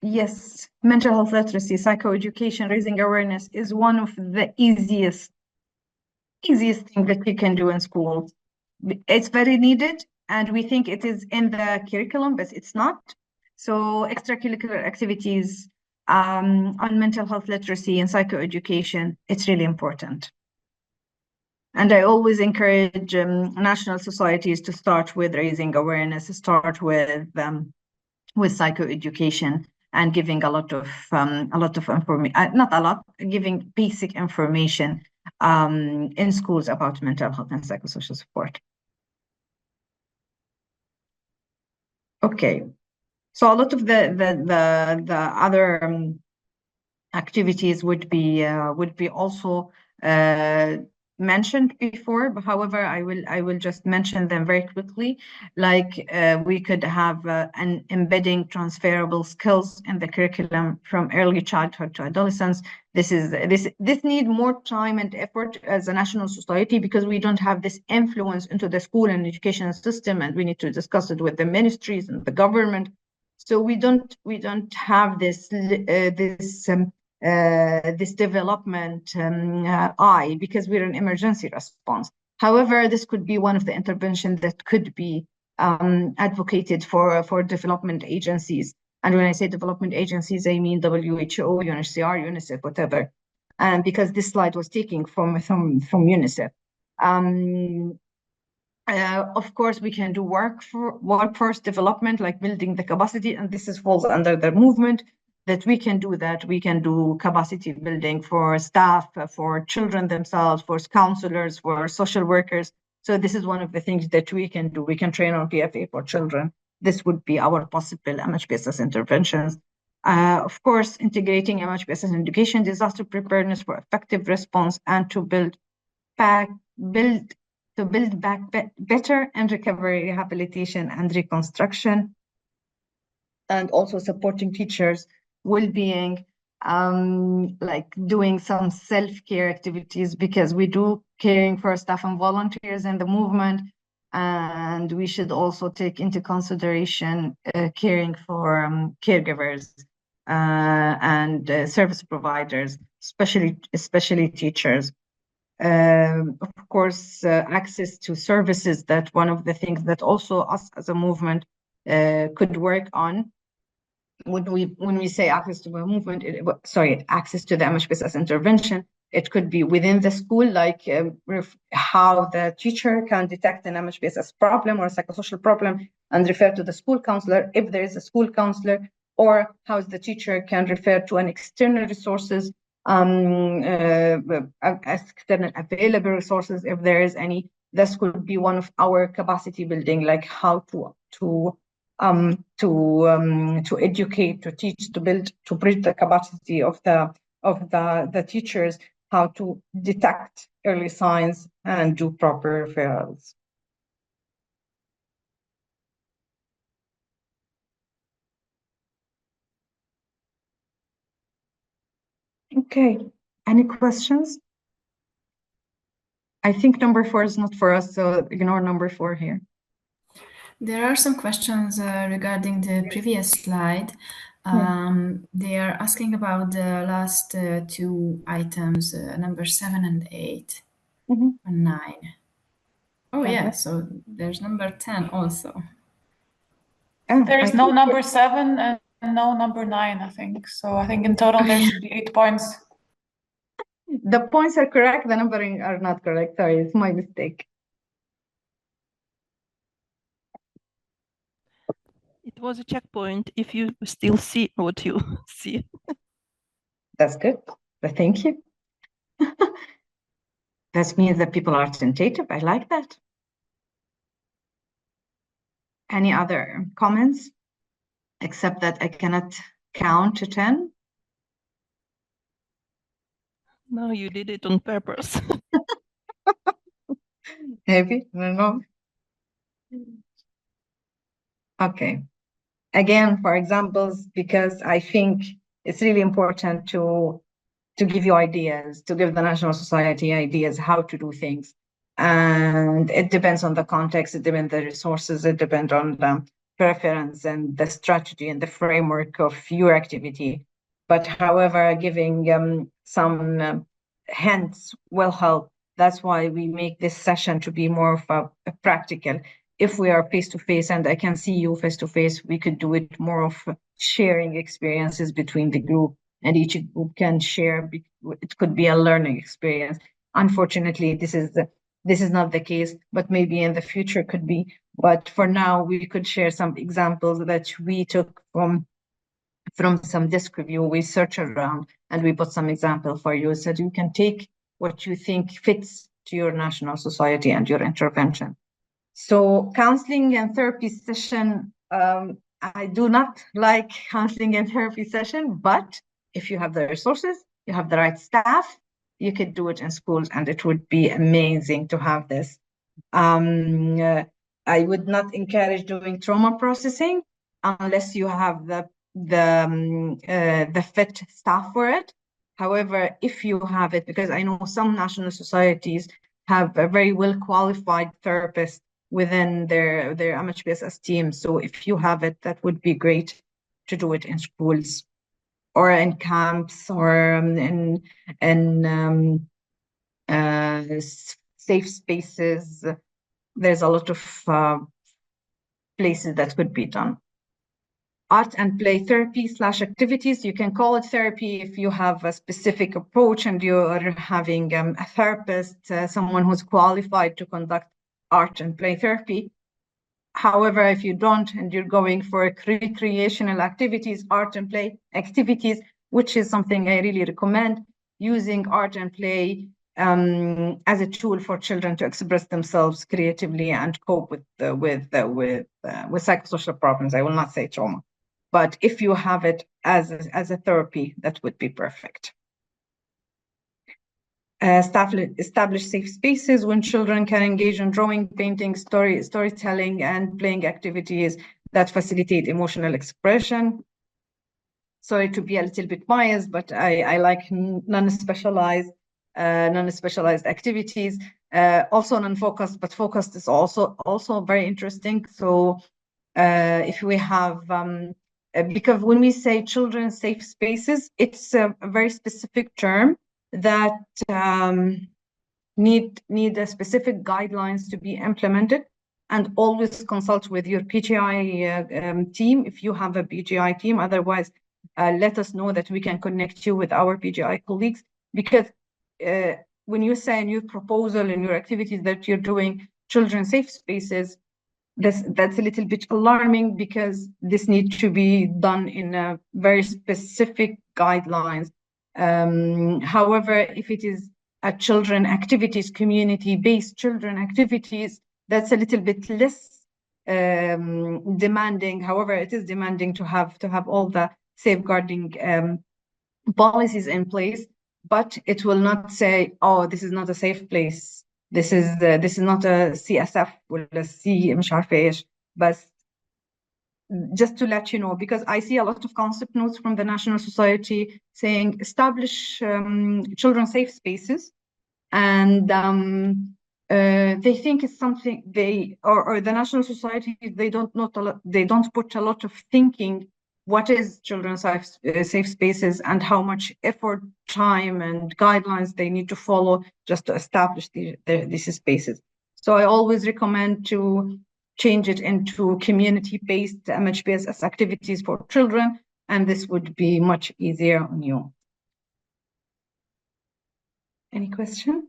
Yes, mental health literacy, psychoeducation, raising awareness is one of the easiest thing that you can do in school. It's very needed, and we think it is in the curriculum, but it's not. So extracurricular activities on mental health literacy and psychoeducation, it's really important. And I always encourage national societies to start with raising awareness, start with psychoeducation, and giving a lot of information, not a lot, giving basic information in schools about mental health and psychosocial support. Okay, so a lot of the other activities would be also mentioned before, but however, I will just mention them very quickly. Like we could have an embedding transferable skills in the curriculum from early childhood to adolescence. This need more time and effort as a national society because we don't have this influence into the school and education system, and we need to discuss it with the ministries and the government. So we don't have this this development eye because we're an emergency response. However, this could be one of the interventions that could be advocated for development agencies. And when I say development agencies, I mean WHO, UNHCR, UNICEF, whatever. And because this slide was taken from UNICEF. Of course, we can do workforce development, like building the capacity, and this falls under the movement that we can do that. We can do capacity building for staff, for children themselves, for counselors, for social workers. So this is one of the things that we can do. We can train on PFA for children. This would be our possible MHPSS interventions. Of course, integrating MHPSS in education, disaster preparedness for effective response, and to build back better and recovery, rehabilitation, and reconstruction, and also supporting teachers' well-being, like doing some self-care activities, because we do caring for staff and volunteers in the movement, and we should also take into consideration caring for caregivers and service providers, especially teachers. Of course, access to services, that one of the things that also us as a movement could work on. When we say access to the movement, access to the MHPSS intervention, it could be within the school, like how the teacher can detect an MHPSS problem or a psychosocial problem and refer to the school counselor if there is a school counselor, or how the teacher can refer to an external resources, external available resources if there is any. This could be one of our capacity building, like how to educate, to teach, to build, to bridge the capacity of the teachers, how to detect early signs and do proper referrals. Okay, any questions? I think number 4 is not for us, so ignore number 4 here. There are some questions regarding the previous slide. They are asking about the last 2 items, number 7 and 8, and 9. Oh yeah, so there's number 10 also. There is no number 7 and no number 9, I think. So I think in total there should be 8 points. The points are correct, the numbering are not correct. Sorry, it's my mistake. It was a checkpoint if you still see what you see. That's good. But thank you. That means that people are tentative. I like that. Any other comments? Except that I cannot count to 10. No, you did it on purpose. Maybe, I don't know. Okay. Again, for examples, because I think it's really important to give you ideas, to give the National Society ideas how to do things. And it depends on the context, it depends on the resources, it depends on the preference and the strategy and the framework of your activity. But however, giving some hints will help. That's why we make this session to be more of a practical. If we are face-to-face and I can see you face-to-face, we could do it more of sharing experiences between the group, and each group can share. It could be a learning experience. Unfortunately, this is not the case, but maybe in the future could be. But for now, we could share some examples that we took from some desk review. We search around and we put some example for you, so that you can take what you think fits to your National Society and your intervention. So counseling and therapy session I do not like counseling and therapy session, but if you have the resources, you have the right staff, you could do it in schools, and it would be amazing to have this. I would not encourage doing trauma processing unless you have the fit staff for it. However, if you have it, because I know some national societies have a very well qualified therapist within their MHPSS team. So if you have it, that would be great to do it in schools or in camps or in safe spaces. There's a lot of places that could be done. Art and play therapy / activities. You can call it therapy if you have a specific approach and you're having a therapist, someone who's qualified to conduct art and play therapy. However, if you don't and you're going for recreational activities, art and play activities, which is something I really recommend, using art and play as a tool for children to express themselves creatively and cope with psychosocial problems. I will not say trauma, but if you have it as a therapy, that would be perfect. Establish safe spaces when children can engage in drawing, painting, storytelling, and playing activities that facilitate emotional expression. Sorry to be a little bit biased, but I like non-specialized activities. Also non-focused, but focused is also very interesting. So if we have because when we say children's safe spaces, it's a very specific term that need a specific guidelines to be implemented, and always consult with your PGI team if you have a PGI team. Otherwise, let us know that we can connect you with our PGI colleagues, because when you say in your proposal and your activities that you're doing children's safe spaces, that's a little bit alarming, because this needs to be done in a very specific guidelines. However, if it is a children activities, community-based children activities, that's a little bit less demanding. However, it is demanding to have all the safeguarding policies in place, but it will not say, oh, this is not a safe place. This is not a CSF ولا C مش عارفة إيش. But just to let you know, because I see a lot of concept notes from the National Society saying establish children safe spaces, and they think it's something or the National Society, they don't put a lot of thinking what is children's safe spaces and how much effort, time, and guidelines they need to follow just to establish these spaces. So I always recommend to change it into community-based MHPSS activities for children, and this would be much easier on you. Any question?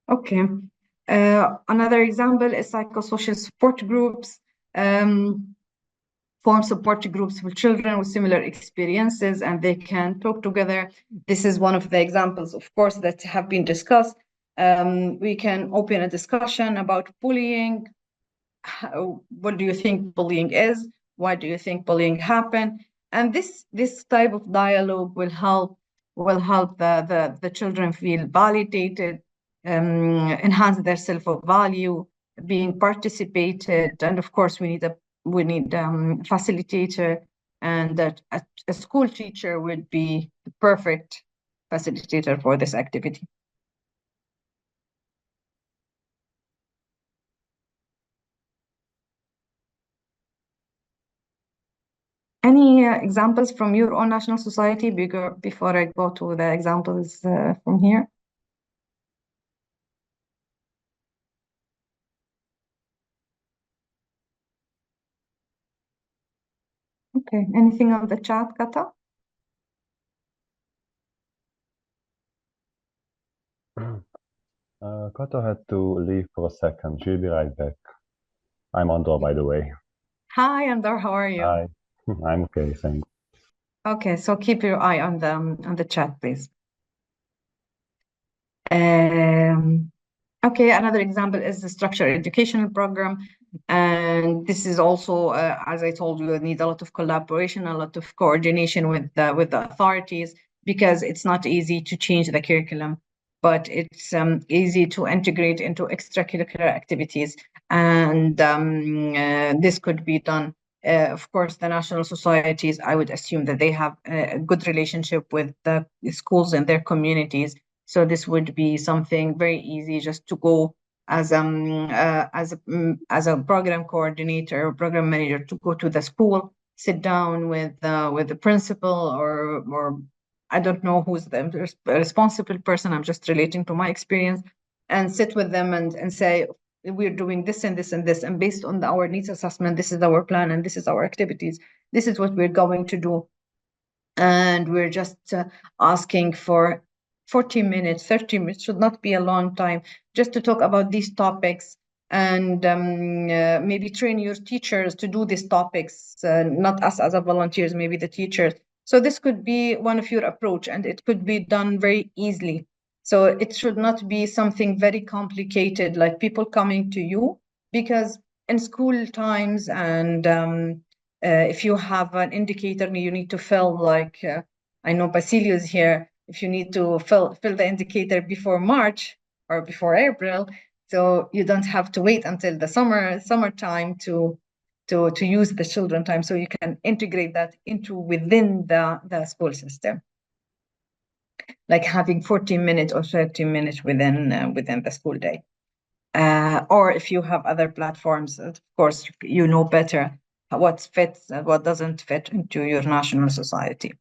Okay. Another example is psychosocial support groups. Form support groups for children with similar experiences, and they can talk together. This is one of the examples, of course, that have been discussed. We can open a discussion about bullying. What do you think bullying is? Why do you think bullying happened? And this type of dialogue will help the children feel validated, enhance their self-value, being participated, and of course we need a facilitator, and that a school teacher would be the perfect facilitator for this activity. Any examples from your own national society before I go to the examples from here? Okay, anything on the chat, Kata? Kato had to leave for a second. She'll be right back. I'm Andor, by the way. Hi, Andor, how are you? Hi, I'm okay, thanks. Okay, so keep your eye on the chat, please. Okay, another example is the structured educational program. And this is also, as I told you, it needs a lot of collaboration, a lot of coordination with the authorities, because it's not easy to change the curriculum, but it's easy to integrate into extracurricular activities. And this could be done. Of course, the national societies, I would assume that they have a good relationship with the schools and their communities. So this would be something very easy, just to go as a program coordinator or program manager, to go to the school, sit down with the principal, or I don't know who's the responsible person. I'm just relating to my experience, and sit with them and say, we're doing this and this and this, and based on our needs assessment, this is our plan and this is our activities. This is what we're going to do, and we're just asking for 40 minutes, 30 minutes, should not be a long time, just to talk about these topics, and maybe train your teachers to do these topics, not us as a volunteers, maybe the teachers. So this could be one of your approach, and it could be done very easily. So it should not be something very complicated, like people coming to you, because in school times, and if you have an indicator you need to fill, like I know Basilio is here, if you need to fill the indicator before March or before April, so you don't have to wait until the summertime to use the children time, so you can integrate that into within the school system, like having 40 minutes or 30 minutes within the school day. Or if you have other platforms, of course, you know better what fits and what doesn't fit into your national society.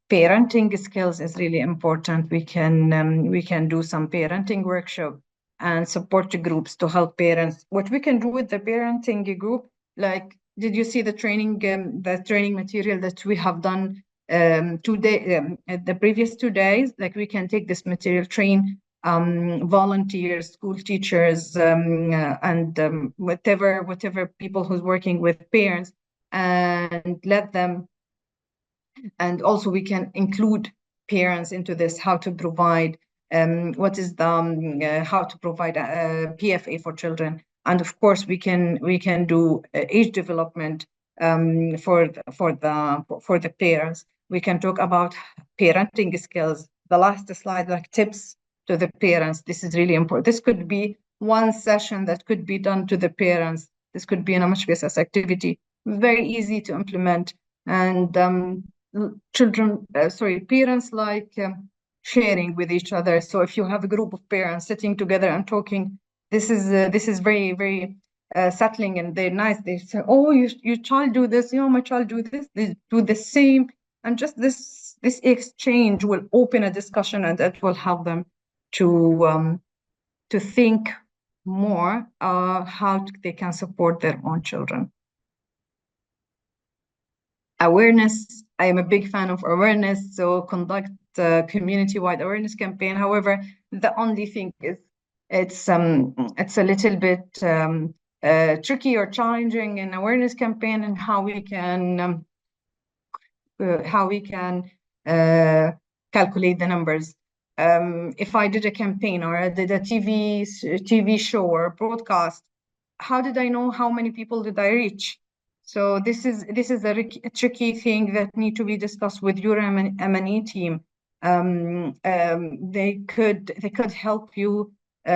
Parenting skills is really important. We can do some parenting workshop and support groups to help parents. What we can do with the parenting group, like, did you see the training material that we have done today, the previous 2 days? Like, we can take this material, train volunteers, school teachers, and whatever people who's working with parents, and let them. And also we can include parents into this, how to provide what is the how to provide a PFA for children. And of course we can do age development for the parents. We can talk about parenting skills. The last slide, like tips to the parents. This is really important. This could be one session that could be done to the parents. This could be an MHPSS activity, very easy to implement. And parents like sharing with each other. So if you have a group of parents sitting together and talking, this is very, very settling, and they're nice. They say, oh, your child do this, my child do this, they do the same. And just this exchange will open a discussion, and that will help them to think more how they can support their own children. Awareness, I am a big fan of awareness, so conduct community-wide awareness campaign. However, the only thing is it's a little bit tricky or challenging in awareness campaign, and how we can calculate the numbers. If I did a campaign, or I did a TV show or broadcast, how did I know how many people did I reach? So this is a tricky thing that need to be discussed with your M&E team. They could help you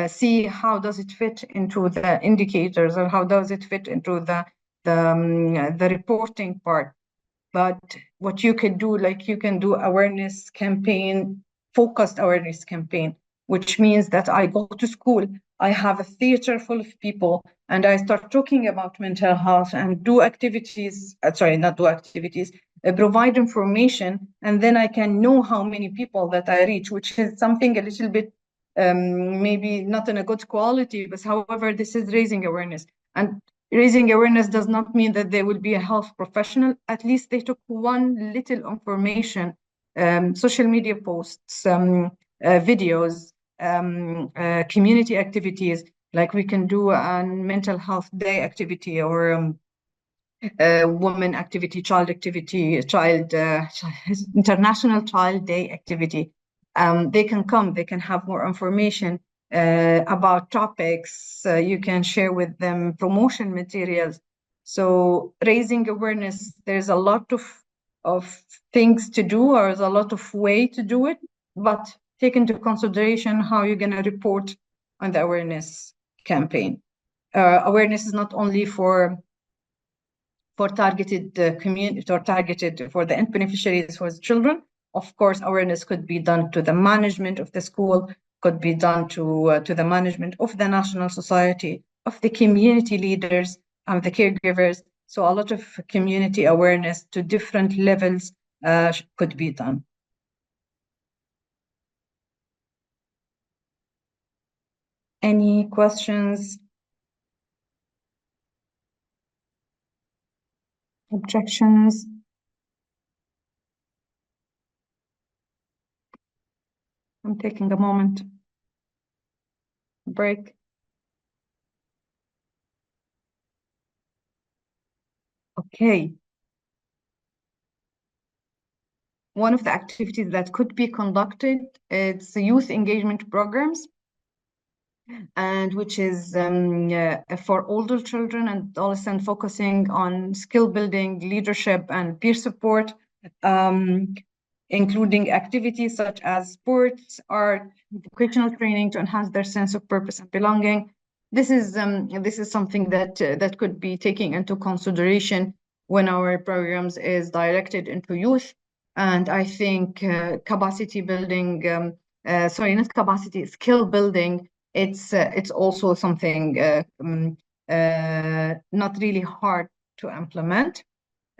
see how does it fit into the indicators, or how does it fit into the reporting part. But what you can do, like, you can do awareness campaign, focused awareness campaign, which means that I go to school, I have a theater full of people, and I start talking about mental health and do activities, provide information, and then I can know how many people that I reach, which is something a little bit maybe not in a good quality, but however, this is raising awareness. And raising awareness does not mean that they will be a health professional. At least they took one little information, social media posts, videos, community activities, like we can do a mental health day activity, or woman activity, child activity, International Child Day activity. They can come, they can have more information about topics. You can share with them promotion materials. So raising awareness, there's a lot of things to do, or there's a lot of way to do it, but take into consideration how you're going to report on the awareness campaign. Awareness is not only for targeted community, or targeted for the end beneficiaries, for the children. Of course, awareness could be done to the management of the school, could be done to the management of the national society, of the community leaders, and the caregivers. So a lot of community awareness to different levels could be done. Any questions? Objections? I'm taking a moment. Break. Okay. One of the activities that could be conducted, it's youth engagement programs, and which is for older children and adolescents, focusing on skill building, leadership, and peer support, including activities such as sports, art, vocational training to enhance their sense of purpose and belonging. This is something that could be taken into consideration when our programs is directed into youth. And I think capacity building, sorry, not capacity, skill building, it's also something not really hard to implement.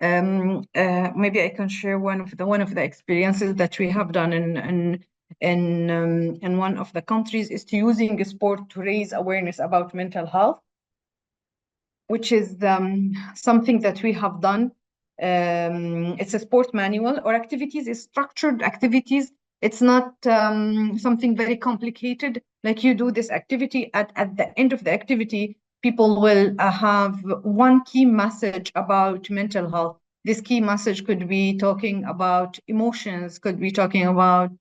Maybe I can share one of the experiences that we have done in one of the countries, is to using sport to raise awareness about mental health, which is something that we have done. It's a sport manual, or activities is structured activities. It's not something very complicated. Like, you do this activity, at the end of the activity, people will have one key message about mental health. This key message could be talking about emotions, could be talking about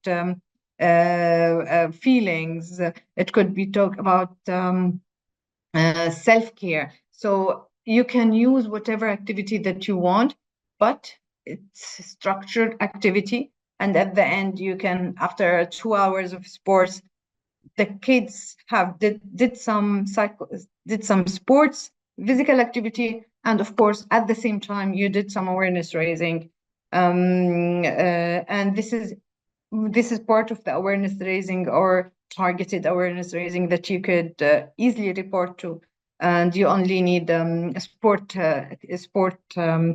feelings. It could be talk about self-care. So you can use whatever activity that you want, but it's a structured activity. And at the end, you can, after 2 hours of sports, the kids did some sports, physical activity, and of course, at the same time, you did some awareness raising. And this is part of the awareness raising, or targeted awareness raising, that you could easily report to. And you only need a sport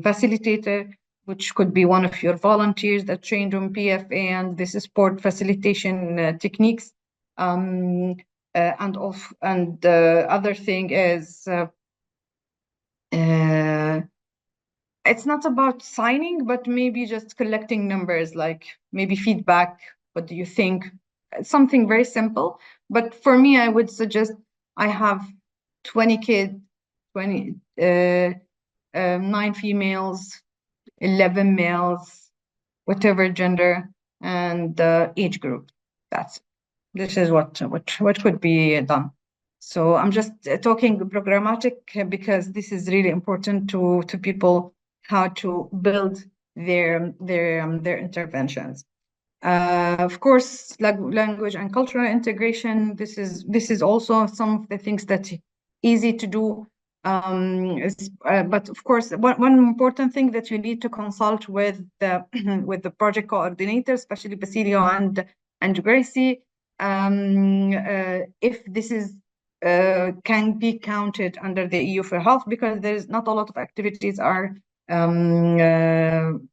facilitator, which could be one of your volunteers that trained on PFA and this sport facilitation techniques. And the other thing is, it's not about signing, but maybe just collecting numbers, like maybe feedback. What do you think? Something very simple. But for me, I would suggest, I have 20 kids, 9 females, 11 males, whatever gender and age group. This is what could be done. So I'm just talking programmatic, because this is really important to people, how to build their interventions. Of course, language and cultural integration. This is also some of the things that easy to do. But of course, one important thing that you need to consult with the with the project coordinator, especially Basilio and Gracie, if this is can be counted under the EU4Health, because there's not a lot of activities are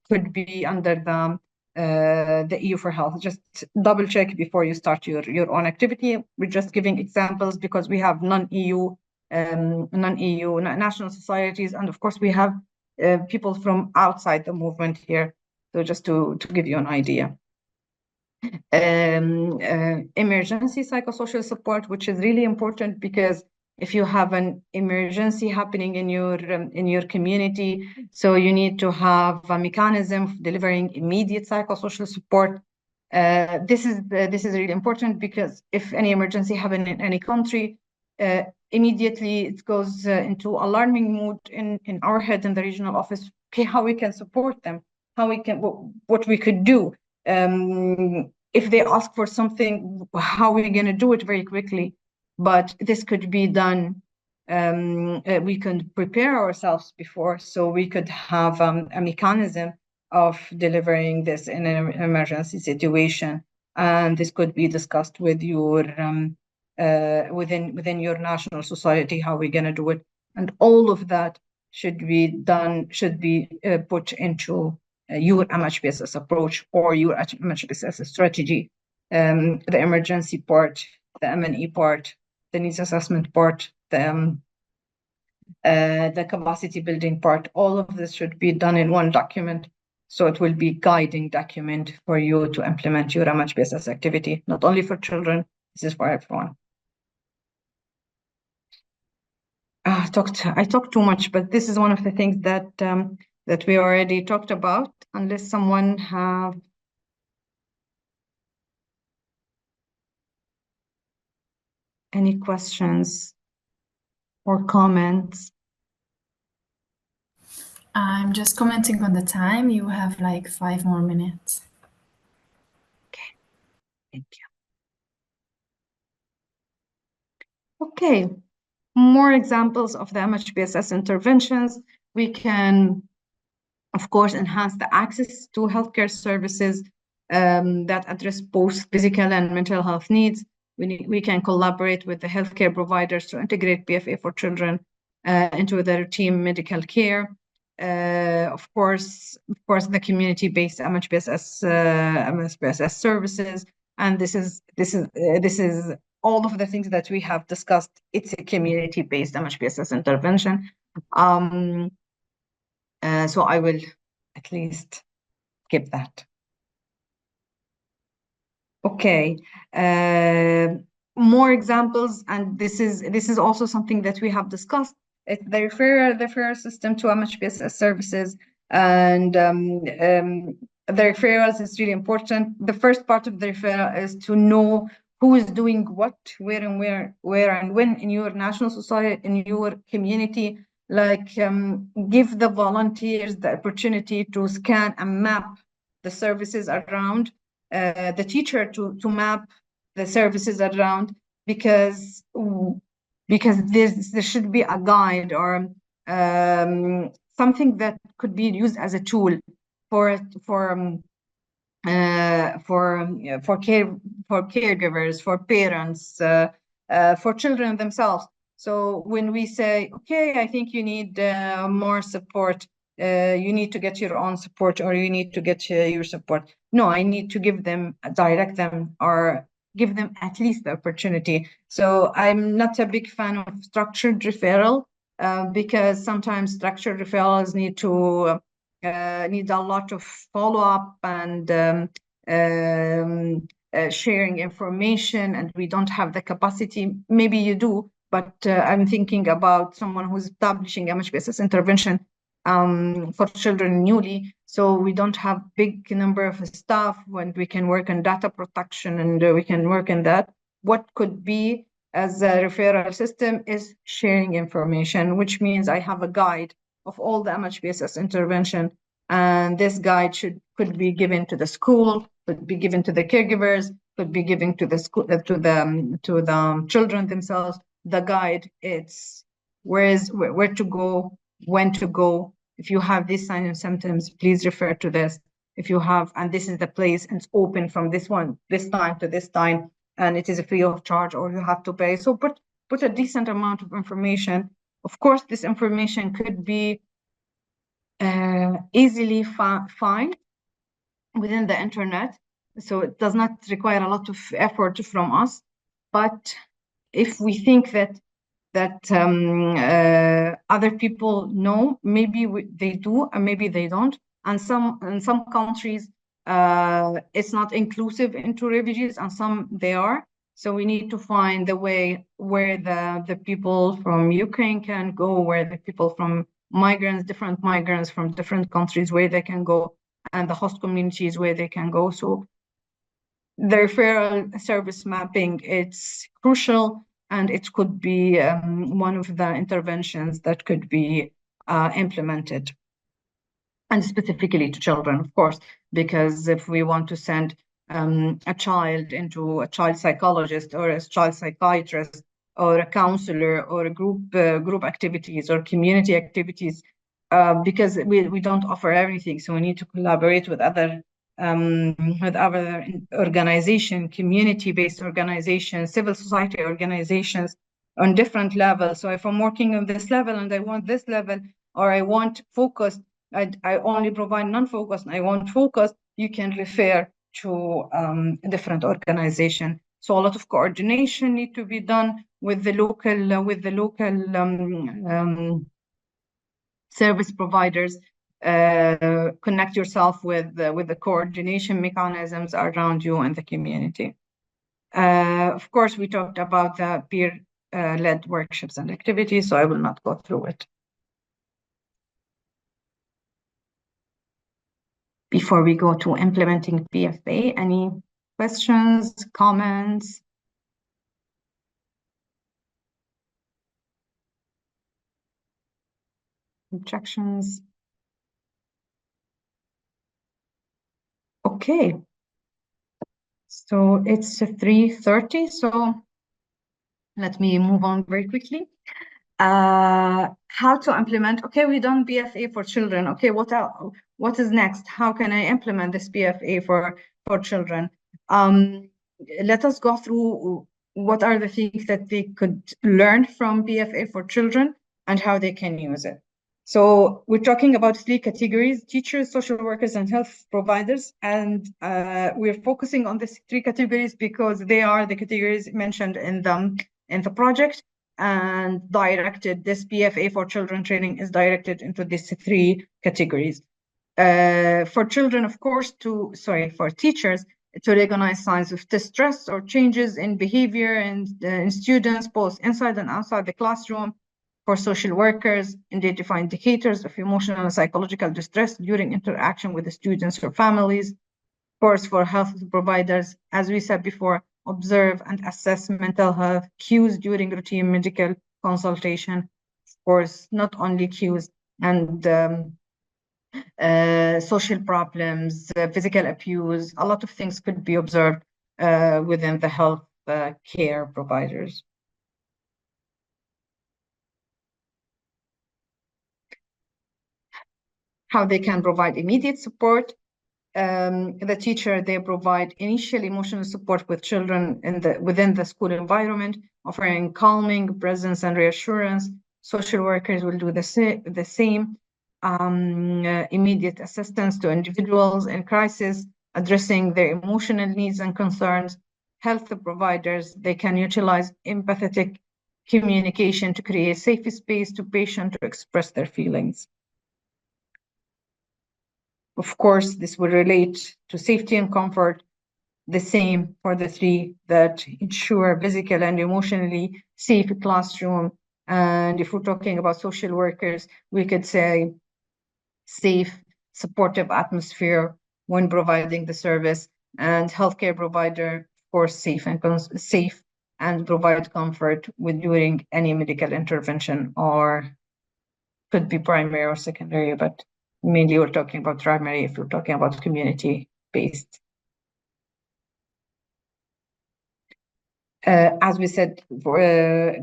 could be under the EU4Health. Just double check before you start your own activity. We're just giving examples because we have non-EU national societies, and of course we have people from outside the movement here. So just to give you an idea. Emergency psychosocial support, which is really important, because if you have an emergency happening in your community, so you need to have a mechanism for delivering immediate psychosocial support. This is really important because if any emergency happen in any country, immediately it goes into alarming mood in our head in the regional office. Okay, how we can support them, how we can what we could do. If they ask for something, how are we going to do it very quickly? But this could be done. We can prepare ourselves before, so we could have a mechanism of delivering this in an emergency situation, and this could be discussed with your within your national society, how we're going to do it, and all of that should be put into your MHPSS approach or your MHPSS strategy. The emergency part, the M&E part, the needs assessment part, the capacity building part, all of this should be done in one document. So it will be guiding document for you to implement your MHPSS activity, not only for children, this is for everyone. I talked too much, but this is one of the things that that we already talked about, unless someone have any questions or comments. I'm just commenting on the time. You have like 5 more minutes. Okay, thank you. Okay, more examples of the MHPSS interventions. We can, of course, enhance the access to healthcare services that address both physical and mental health needs. We can collaborate with the healthcare providers to integrate PFA for children into their routine medical care. Of course, the community-based MHPSS services, and this is all of the things that we have discussed. It's a community-based MHPSS intervention. So I will at least skip that. Okay, more examples, and this is also something that we have discussed. It's the referral system to MHPSS services, and the referrals is really important. The first part of the referral is to know who is doing what, where and when in your national society, in your community. Like give the volunteers the opportunity to scan and map the services around, the teacher to map the services around, because there should be a guide or something that could be used as a tool for caregivers, for parents, for children themselves. So when we say, okay, I think you need more support, you need to get your own support, or you need to get your support. No, I need to direct them, or give them at least the opportunity. So I'm not a big fan of structured referral because sometimes structured referrals need a lot of follow-up and sharing information, and we don't have the capacity. Maybe you do, but I'm thinking about someone who's establishing MHPSS intervention for children newly. So we don't have big number of staff when we can work on data protection, and we can work on that. What could be as a referral system is sharing information, which means I have a guide of all the MHPSS intervention, and this guide could be given to the school, could be given to the caregivers, could be given to the school, to the children themselves. The guide, it's where to go, when to go. If you have these signs and symptoms, please refer to this. If you have, and this is the place, and it's open from this time to this time, and it is free of charge, or you have to pay. So put a decent amount of information. Of course, this information could be easily find within the internet, so it does not require a lot of effort from us. But if we think that other people know, maybe they do, and maybe they don't. And in some countries, it's not inclusive into refugees, and some they are. So we need to find the way where the people from Ukraine can go, where the people from different migrants from different countries, where they can go, and the host communities where they can go. So the referral service mapping, it's crucial, and it could be one of the interventions that could be implemented. And specifically to children, of course, because if we want to send a child into a child psychologist or a child psychiatrist or a counselor or a group activities or community activities, because we don't offer everything, so we need to collaborate with other organization, community-based organizations, civil society organizations on different levels. So if I'm working on this level and I want this level, or I want focused, I only provide non-focused, I want focused, you can refer to a different organization. So a lot of coordination need to be done with the local service providers. Connect yourself with the coordination mechanisms around you and the community. Of course, we talked about the peer-led workshops and activities, so I will not go through it. Before we go to implementing PFA, any questions, comments? Objections? Okay. So it's 3:30, so let me move on very quickly. How to implement, okay, we've done PFA for children. Okay, what is next? How can I implement this PFA for children? Let us go through what are the things that they could learn from PFA for children and how they can use it. So we're talking about 3 categories: teachers, social workers, and health providers. And we're focusing on these 3 categories because they are the categories mentioned in the project, and directed, this PFA for children training is directed into these 3 categories. For children, of course, for teachers, to recognize signs of distress or changes in behavior in students, both inside and outside the classroom. For social workers, identify indicators of emotional and psychological distress during interaction with the students or families. Of course, for health providers, as we said before, observe and assess mental health cues during routine medical consultation. Of course, not only cues, and social problems, physical abuse, a lot of things could be observed within the health care providers. How they can provide immediate support. The teacher, they provide initial emotional support with children within the school environment, offering calming presence and reassurance. Social workers will do the same. Immediate assistance to individuals in crisis, addressing their emotional needs and concerns. Health providers, they can utilize empathetic communication to create safe space to patients to express their feelings. Of course, this will relate to safety and comfort, the same for the 3 that ensure physical and emotionally safe classroom. And if we're talking about social workers, we could say safe, supportive atmosphere when providing the service, and healthcare provider, of course, safe and provide comfort during any medical intervention, or could be primary or secondary, but mainly we're talking about primary if we're talking about community-based. As we said,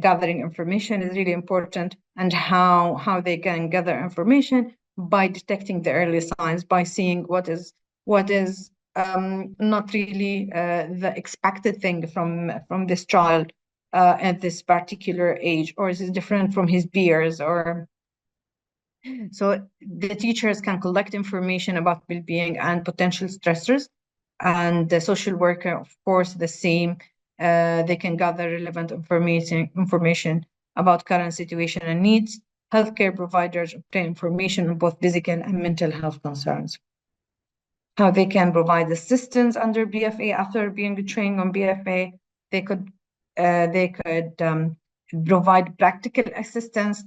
gathering information is really important, and how they can gather information by detecting the early signs, by seeing what is not really the expected thing from this child at this particular age, or is it different from his peers, or so the teachers can collect information about well-being and potential stressors, and the social worker, of course, the same. They can gather relevant information about current situation and needs. Healthcare providers obtain information on both physical and mental health concerns. How they can provide assistance under BFA after being trained on BFA. They could provide practical assistance,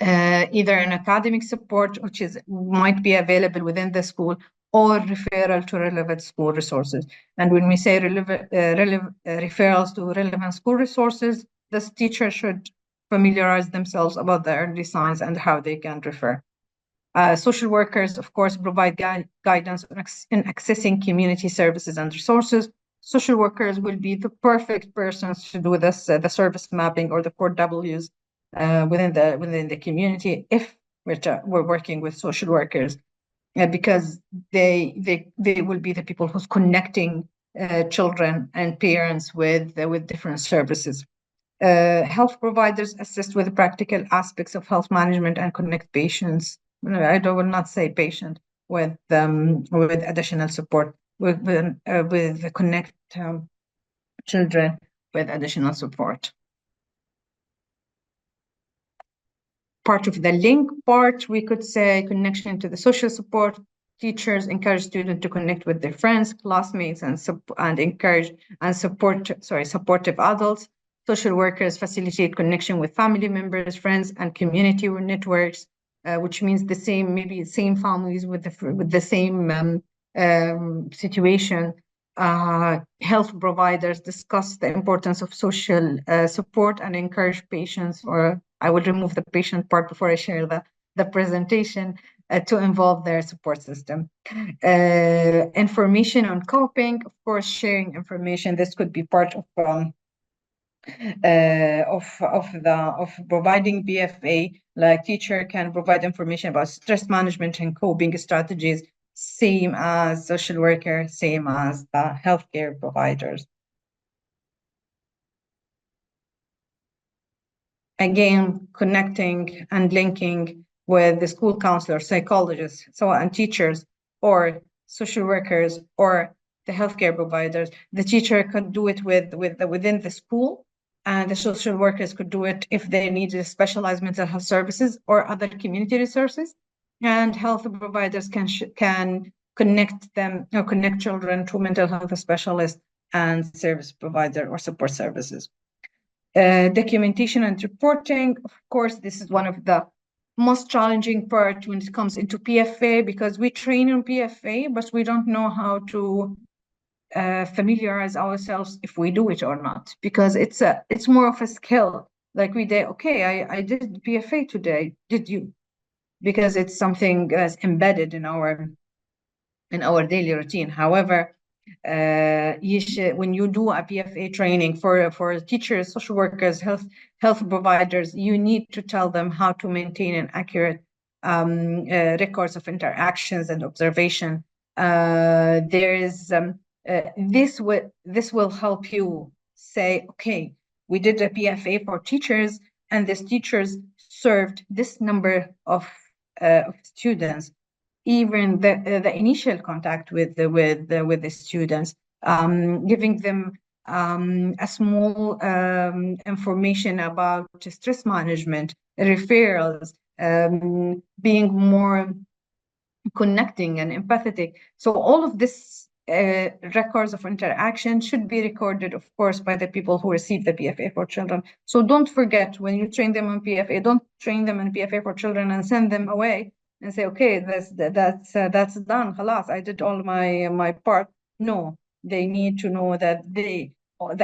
either an academic support, which might be available within the school, or referral to relevant school resources. And when we say referrals to relevant school resources, this teacher should familiarize themselves about the early signs and how they can refer. Social workers, of course, provide guidance in accessing community services and resources. Social workers will be the perfect persons to do this, the service mapping or the core Ws within the community if we're working with social workers, because they will be the people who's connecting children and parents with different services. Health providers assist with the practical aspects of health management and connect patients. I will not say patient with additional support with connect children with additional support. Part of the link part, we could say connection to the social support. Teachers encourage students to connect with their friends, classmates, and encourage and support supportive adults. Social workers facilitate connection with family members, friends, and community networks, which means the same families with the same situation. Health providers discuss the importance of social support and encourage patients, or I will remove the patient part before I share the presentation, to involve their support system. Information on coping, of course, sharing information. This could be part of providing PFA. Like teacher can provide information about stress management and coping strategies, same as social worker, same as the healthcare providers. Again, connecting and linking with the school counselors, psychologists, and teachers, or social workers, or the healthcare providers. The teacher could do it within the school, and the social workers could do it if they need specialized mental health services or other community resources. And health providers can connect them or connect children to mental health specialists and service provider or support services. Documentation and reporting, of course, this is one of the most challenging part when it comes into PFA, because we train on PFA, but we don't know how to familiarize ourselves if we do it or not, because it's more of a skill. Like we did, okay, I did PFA today. Did you? Because it's something that's embedded in our daily routine. However, when you do a PFA training for teachers, social workers, health providers, you need to tell them how to maintain an accurate records of interactions and observation. This will help you say, okay, we did a PFA for teachers, and these teachers served this number of students. Even the initial contact with the students, giving them a small information about stress management, referrals, being more connecting and empathetic. So all of this records of interaction should be recorded, of course, by the people who receive the PFA for children. So don't forget, when you train them on PFA, don't train them on PFA for children and send them away and say, okay, that's done. Halas, I did all my part. No, they need to know that the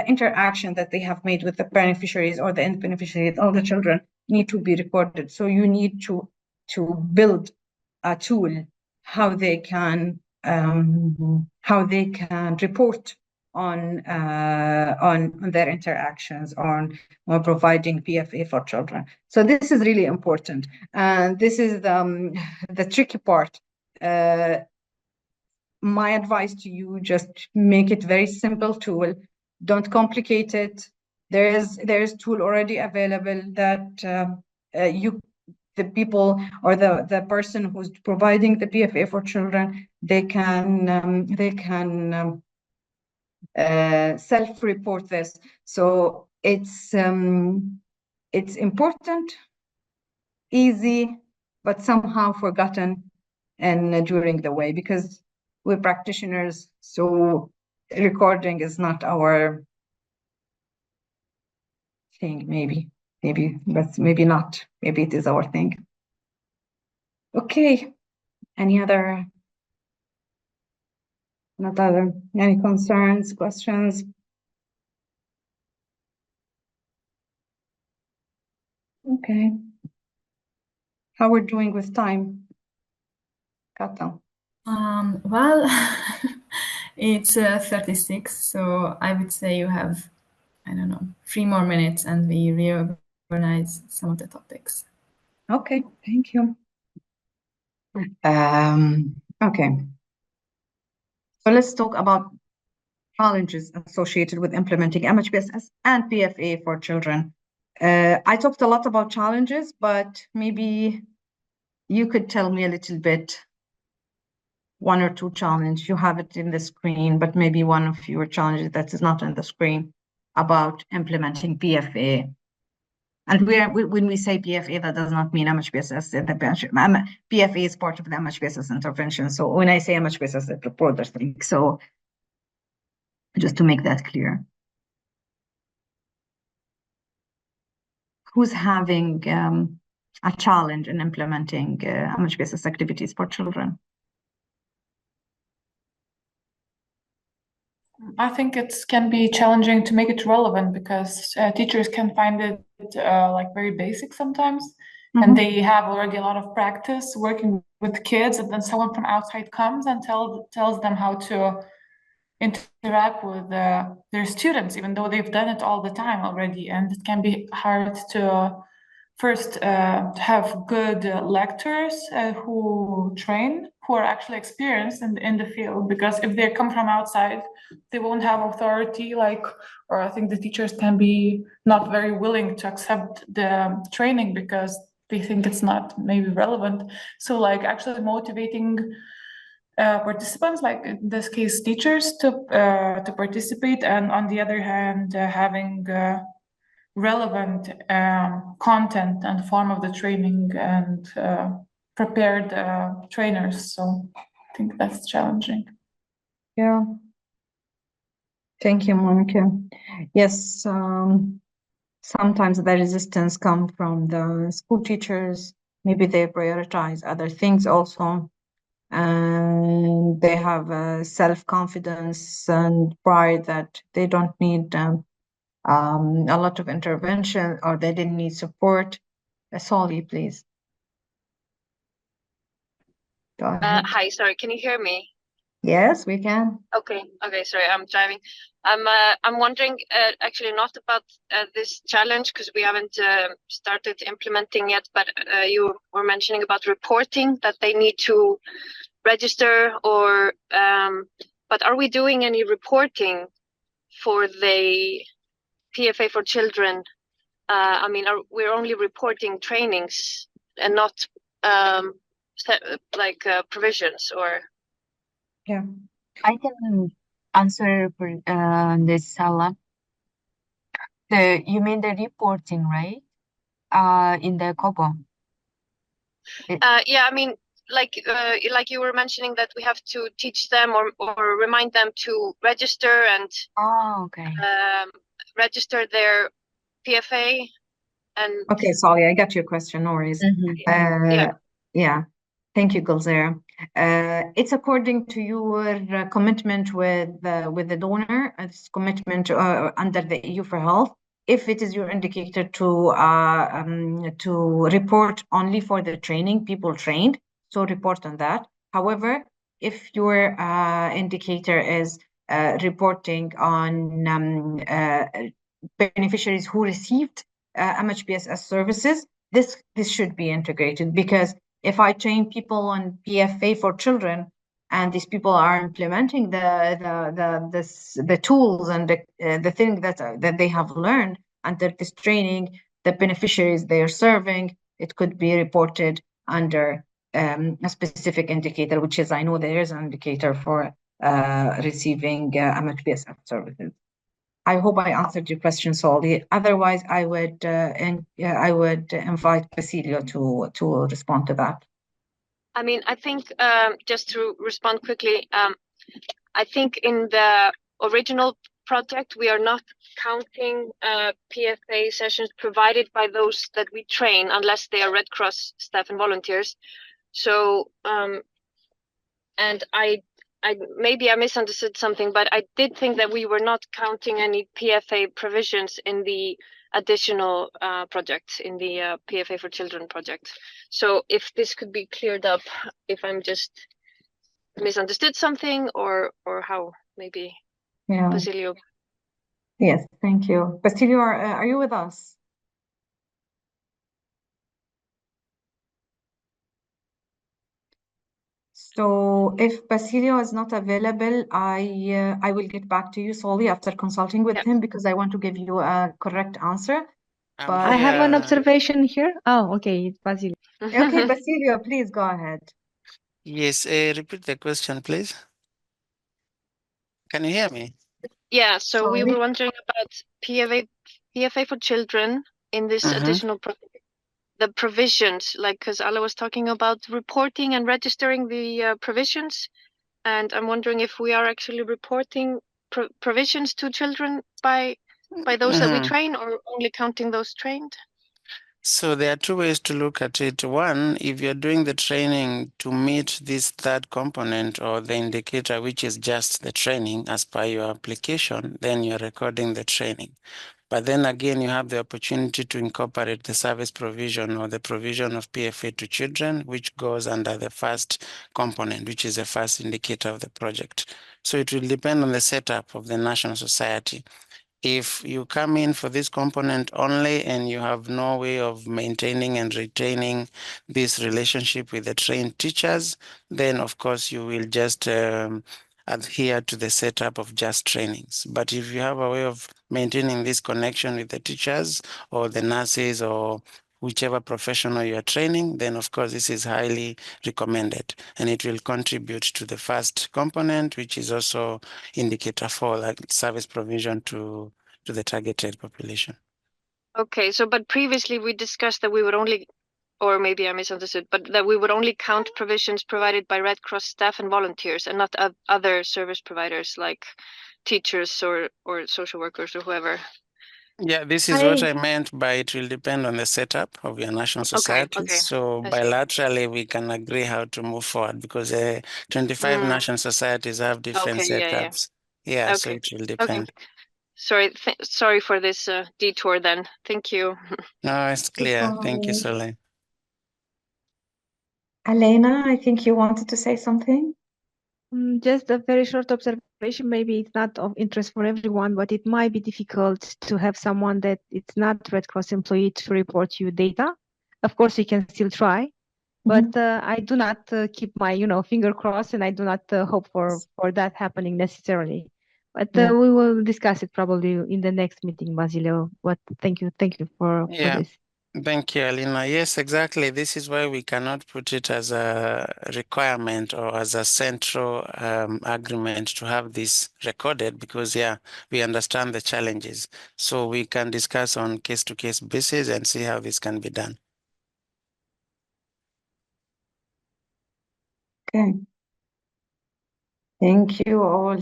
interaction that they have made with the beneficiaries or the end beneficiaries, all the children, need to be recorded. So you need to build a tool how they can report on their interactions on providing PFA for children. So this is really important, and this is the tricky part. My advice to you: just make it very simple tool. Don't complicate it. There is tool already available that the people or the person who's providing the PFA for children, they can self-report this. So it's important, easy, but somehow forgotten and during the way, because we're practitioners, so recording is not our thing. Maybe, but maybe not. Maybe it is our thing. Okay, any other Not other. Any concerns, questions? Okay. How we're doing with time? Kata. Well, it's 36, so I would say you have, I don't know, 3 more minutes and we reorganize some of the topics. Okay, thank you. Okay. So let's talk about challenges associated with implementing MHPSS and PFA for children. I talked a lot about challenges, but maybe you could tell me a little bit, one or two challenges. You have it in the screen, but maybe one of your challenges that is not on the screen about implementing PFA. And when we say PFA, that does not mean MHPSS. PFA is part of the MHPSS intervention. So when I say MHPSS, it's a broader thing. So just to make that clear. Who's having a challenge in implementing MHPSS activities for children? I think it can be challenging to make it relevant because teachers can find it like very basic sometimes, and they have already a lot of practice working with kids, and then someone from outside comes and tells them how to interact with their students, even though they've done it all the time already, and it can be hard to first have good lecturers who train, who are actually experienced in the field, because if they come from outside, they won't have authority, or I think the teachers can be not very willing to accept the training because they think it's not maybe relevant. So actually motivating participants, like in this case teachers, to participate, and on the other hand having relevant content and form of the training and prepared trainers. So I think that's challenging. Yeah. Thank you, Monica. Yes, sometimes the resistance comes from the school teachers. Maybe they prioritize other things also. And they have self-confidence and pride that they don't need a lot of intervention, or they didn't need support. Solly, please. Go ahead. Hi, sorry, can you hear me? Yes, we can. Okay, sorry, I'm driving. I'm wondering actually not about this challenge because we haven't started implementing yet, but you were mentioning about reporting, that they need to register, or but are we doing any reporting for the PFA for children? I mean, we're only reporting trainings and not provisions, or? Yeah, I can answer for this, Salah. You mean the reporting, right? In the COBO. Yeah, I mean, like you were mentioning that we have to teach them or remind them to register and register their PFA. And okay, sorry, I got your question, no worries. Yeah, thank you, Gulzera. It's according to your commitment with the donor. It's commitment under the EU4Health. If it is your indicator to report only for the training, people trained, so report on that. However, if your indicator is reporting on beneficiaries who received MHPSS services, this should be integrated, because if I train people on PFA for children and these people are implementing the tools and the thing that they have learned under this training, the beneficiaries they are serving, it could be reported under a specific indicator, which is, I know there is an indicator for receiving MHPSS services. I hope I answered your question, Solly. Otherwise, I would invite Basilio to respond to that. I mean, I think just to respond quickly, I think in the original project we are not counting PFA sessions provided by those that we train unless they are Red Cross staff and volunteers. So and maybe I misunderstood something, but I did think that we were not counting any PFA provisions in the additional project, in the PFA for Children project. So if this could be cleared up, if I'm just misunderstood something, or how, maybe Basilio. Yes, thank you. Basilio, are you with us? So if Basilio is not available, I will get back to you solely after consulting with him, because I want to give you a correct answer. But I have an observation here. Oh, okay, it's Basilio. Okay, Basilio, please go ahead. Yes, repeat the question, please. Can you hear me? Yeah, so we were wondering about PFA for Children in this additional project. The provisions, like, because Ala was talking about reporting and registering the provisions, and I'm wondering if we are actually reporting provisions to children by those that we train, or only counting those trained. So there are two ways to look at it. One, if you're doing the training to meet this third component or the indicator, which is just the training as per your application, then you're recording the training. But then again, you have the opportunity to incorporate the service provision or the provision of PFA to children, which goes under the first component, which is the first indicator of the project. So it will depend on the setup of the national society. If you come in for this component only and you have no way of maintaining and retaining this relationship with the trained teachers, then of course you will just adhere to the setup of just trainings. But if you have a way of maintaining this connection with the teachers or the nurses or whichever professional you are training, then of course this is highly recommended, and it will contribute to the first component, which is also indicator for like service provision to the targeted population. Okay, so but previously we discussed that we would only, or maybe I misunderstood, but that we would only count provisions provided by Red Cross staff and volunteers, and not other service providers like teachers or social workers or whoever. Yeah, this is what I meant by it will depend on the setup of your national society. Okay. So bilaterally, we can agree how to move forward, because 25 national societies have different setups. Yeah, so it will depend. Okay. Sorry for this detour then. Thank you. No, it's clear. Thank you, Soleil. Elena, I think you wanted to say something? Just a very short observation. Maybe it's not of interest for everyone, but it might be difficult to have someone that it's not Red Cross employee to report you data. Of course, you can still try, but I do not keep my finger crossed, and I do not hope for that happening necessarily. But we will discuss it probably in the next meeting, Basilio. But thank you for this. Thank you, Alina. Yes, exactly. This is why we cannot put it as a requirement or as a central agreement to have this recorded, because, we understand the challenges. So we can discuss on case-to-case basis and see how this can be done. Okay. Thank you all.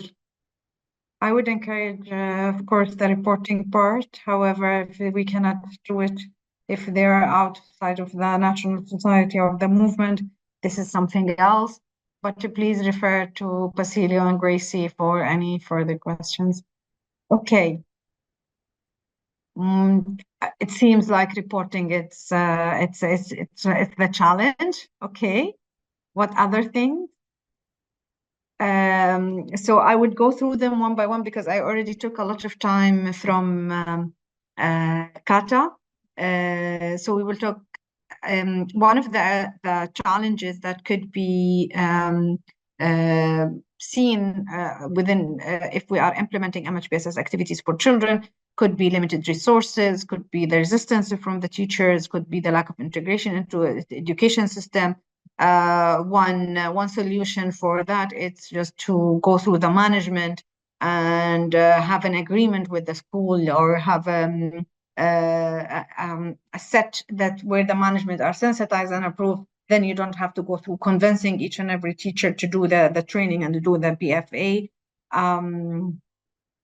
I would encourage, of course, the reporting part. However, if we cannot do it, if they are outside of the national society or the movement, this is something else. But to please refer to Basilio and Gracie for any further questions. Okay. It seems like reporting it's the challenge. Okay. What other things? So I would go through them one by one, because I already took a lot of time from Kata. So we will talk. One of the challenges that could be seen within if we are implementing MHPSS activities for children could be limited resources, could be the resistance from the teachers, could be the lack of integration into the education system. One solution for that is just to go through the management and have an agreement with the school, or have a set that where the management are sensitized and approved. Then you don't have to go through convincing each and every teacher to do the training and to do the PFA.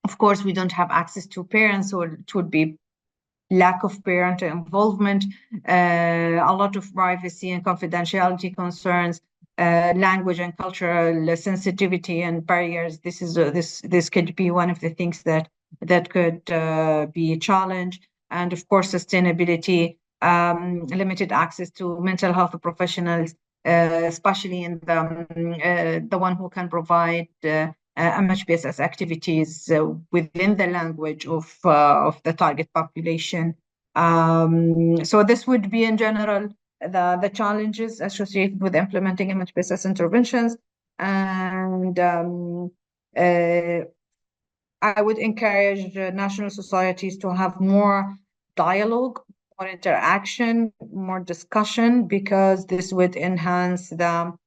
Of course, we don't have access to parents, so it would be lack of parent involvement, a lot of privacy and confidentiality concerns, language and cultural sensitivity and barriers. This could be one of the things that could be a challenge. And of course, sustainability, limited access to mental health professionals, especially in the one who can provide MHPSS activities within the language of the target population. So this would be in general the challenges associated with implementing MHPSS interventions. And I would encourage national societies to have more dialogue, more interaction, more discussion, because this would enhance the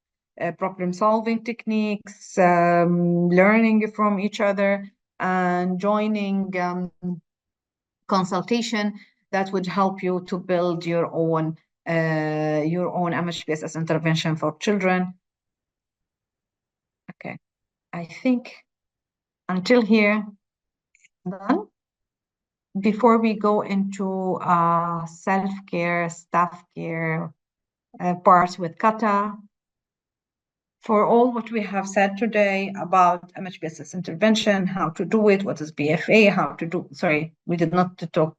problem-solving techniques, learning from each other, and joining consultation that would help you to build your own MHPSS intervention for children. Okay, I think until here, done. Before we go into self-care, staff care parts with Kata, for all what we have said today about MHPSS intervention, how to do it, what is PFA, how to do, sorry, we did not talk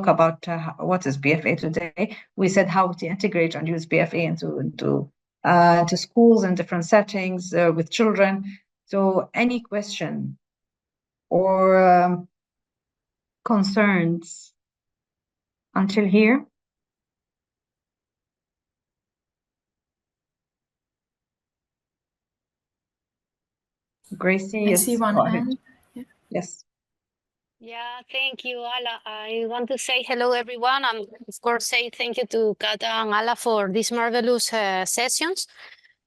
about what is PFA today. We said how to integrate and use PFA into schools and different settings with children. So any question or concerns until here? Gracie, yes. I see one hand. Yeah. Yes. Yeah, thank you, Ala. I want to say hello, everyone, and of course say thank you to Kata and Ala for these marvelous sessions.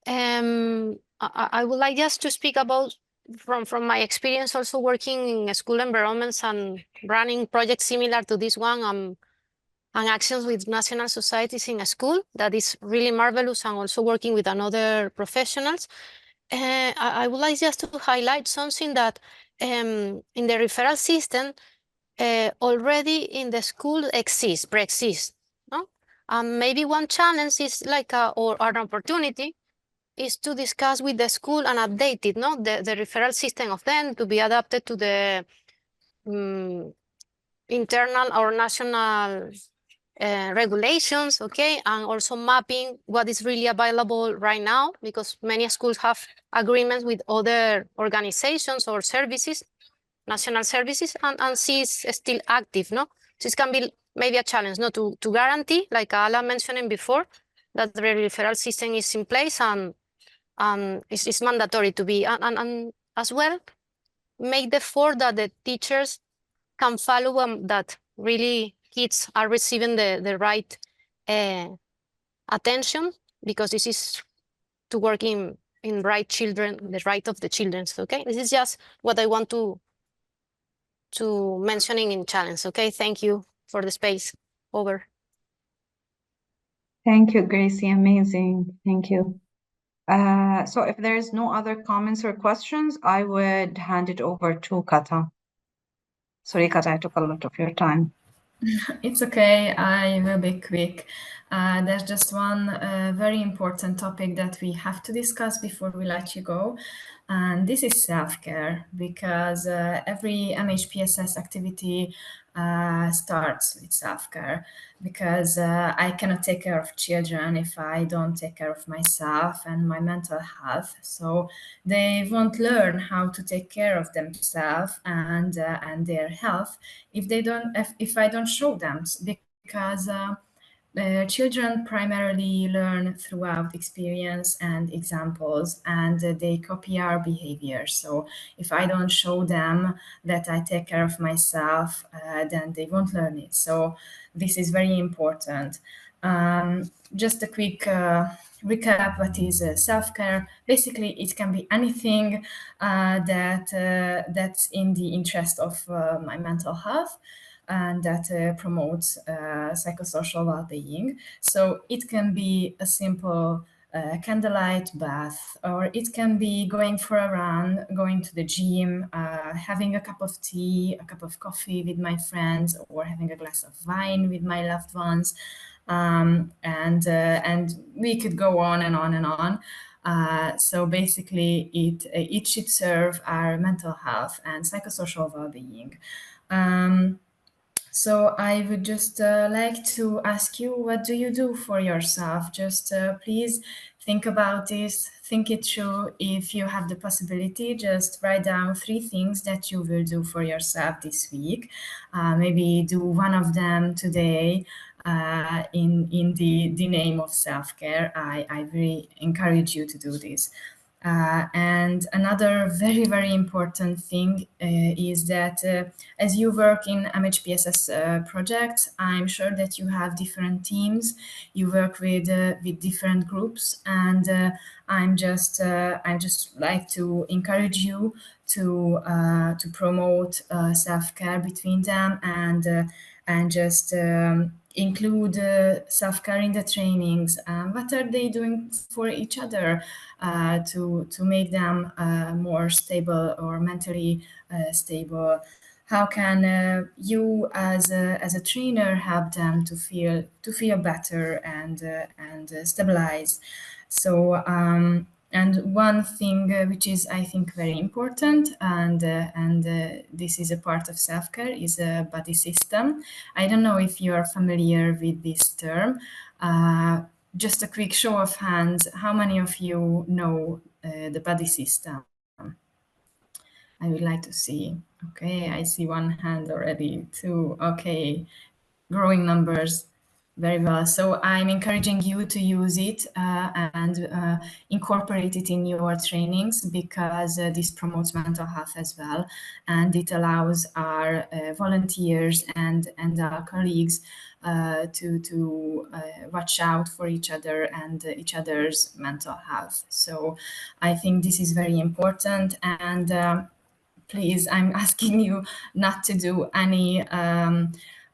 I would like just to speak about from my experience also working in school environments and running projects similar to this one and actions with national societies in a school that is really marvelous, and also working with another professionals. I would like just to highlight something that in the referral system already in the school pre-exists. No? Maybe one challenge is like or an opportunity is to discuss with the school and update it, no? The referral system of them to be adapted to the internal or national regulations, okay, and also mapping what is really available right now, because many schools have agreements with other organizations or services, national services, and C is still active, no? So it can be maybe a challenge, no, to guarantee, like Ala mentioned before, that the referral system is in place and it's mandatory to be, and as well, make the effort that the teachers can follow that really kids are receiving the right attention, because this is to work in right children, the right of the children. Okay, this is just what I want to mentioning in challenge. Okay, thank you for the space. Over. Thank you, Gracie. Amazing. Thank you. So if there's no other comments or questions, I would hand it over to Kata. Sorry, Kata, I took a lot of your time. It's okay, I will be quick. There's just one very important topic that we have to discuss before we let you go. And this is self-care, because every MHPSS activity starts with self-care, because I cannot take care of children if I don't take care of myself and my mental health. So they won't learn how to take care of themselves and their health if I don't show them, because children primarily learn throughout experience and examples, and they copy our behavior. So if I don't show them that I take care of myself, then they won't learn it. So this is very important. Just a quick recap, what is self-care? Basically, it can be anything that's in the interest of my mental health, and that promotes psychosocial well-being. So it can be a simple candlelight bath, or it can be going for a run, going to the gym, having a cup of tea, a cup of coffee with my friends, or having a glass of wine with my loved ones. and we could go on and on and on. So basically, it should serve our mental health and psychosocial well-being. So I would just like to ask you, what do you do for yourself? Just please think about this, think it through. If you have the possibility, just write down 3 things that you will do for yourself this week. Maybe do one of them today in the name of self-care. I really encourage you to do this. And another very, very important thing is that as you work in MHPSS projects, I'm sure that you have different teams, you work with different groups, and I'm just like to encourage you to promote self-care between them, and just include self-care in the trainings. What are they doing for each other to make them more stable or mentally stable? How can you as a trainer help them to feel better and stabilize? So and one thing which is, I think, very important, and this is a part of self-care, is a body system. I don't know if you are familiar with this term. Just a quick show of hands, how many of you know the body system? I would like to see. Okay, I see one hand already, 2. Okay, growing numbers. Very well. So I'm encouraging you to use it and incorporate it in your trainings, because this promotes mental health as well, and it allows our volunteers and our colleagues to watch out for each other and each other's mental health. So I think this is very important, and please, I'm asking you not to do any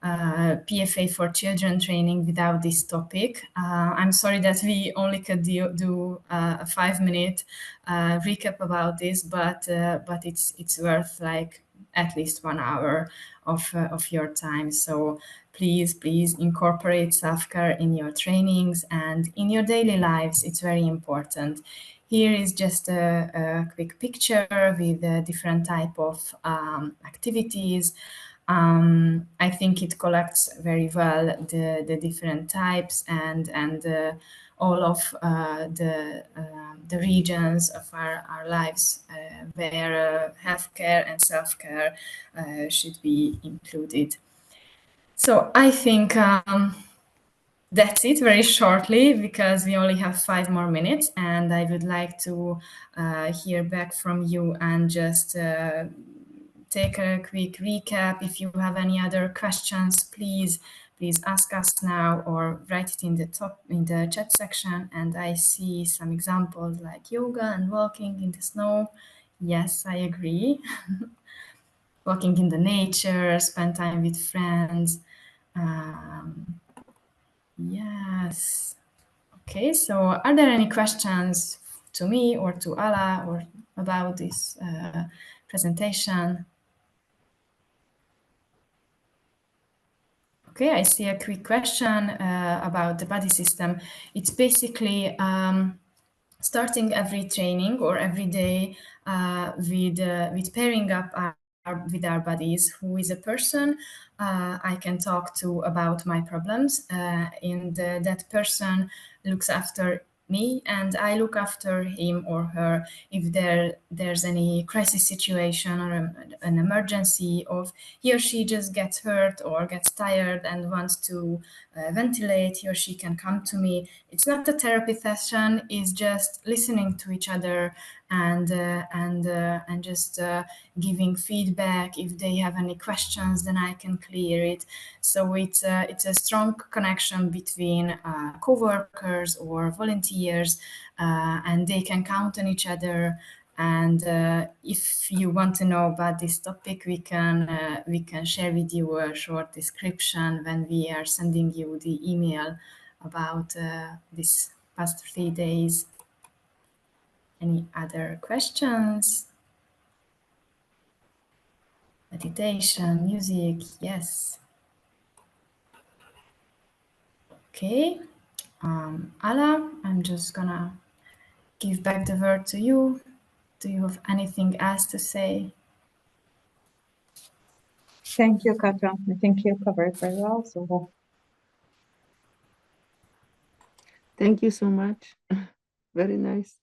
PFA for children training without this topic. I'm sorry that we only could do a 5-minute recap about this, but it's worth like at least 1 hour of your time. So please incorporate self-care in your trainings and in your daily lives. It's very important. Here is just a quick picture with different type of activities. I think it collects very well the different types and all of the regions of our lives where healthcare and self-care should be included. So I think that's it, very shortly, because we only have 5 more minutes, and I would like to hear back from you and just take a quick recap. If you have any other questions, please ask us now or write it in the chat section. And I see some examples like yoga and walking in the snow. Yes, I agree. Walking in the nature, spend time with friends. Yes. Okay, so are there any questions to me or to Ala or about this presentation? Okay, I see a quick question about the body system. It's basically starting every training or every day with pairing up with our bodies. Who is a person I can talk to about my problems, and that person looks after me, and I look after him or her if there's any crisis situation or an emergency, or he or she just gets hurt or gets tired and wants to ventilate, he or she can come to me. It's not a therapy session, it's just listening to each other and just giving feedback. If they have any questions, then I can clear it. So it's a strong connection between co-workers or volunteers, and they can count on each other. And if you want to know about this topic, we can share with you a short description when we are sending you the email about this past 3 days. Any other questions? Meditation, music, yes. Okay, Ala, I'm just gonna give back the word to you. Do you have anything else to say? Thank you, Katja. I think you covered very well. So Thank you so much. Very nice.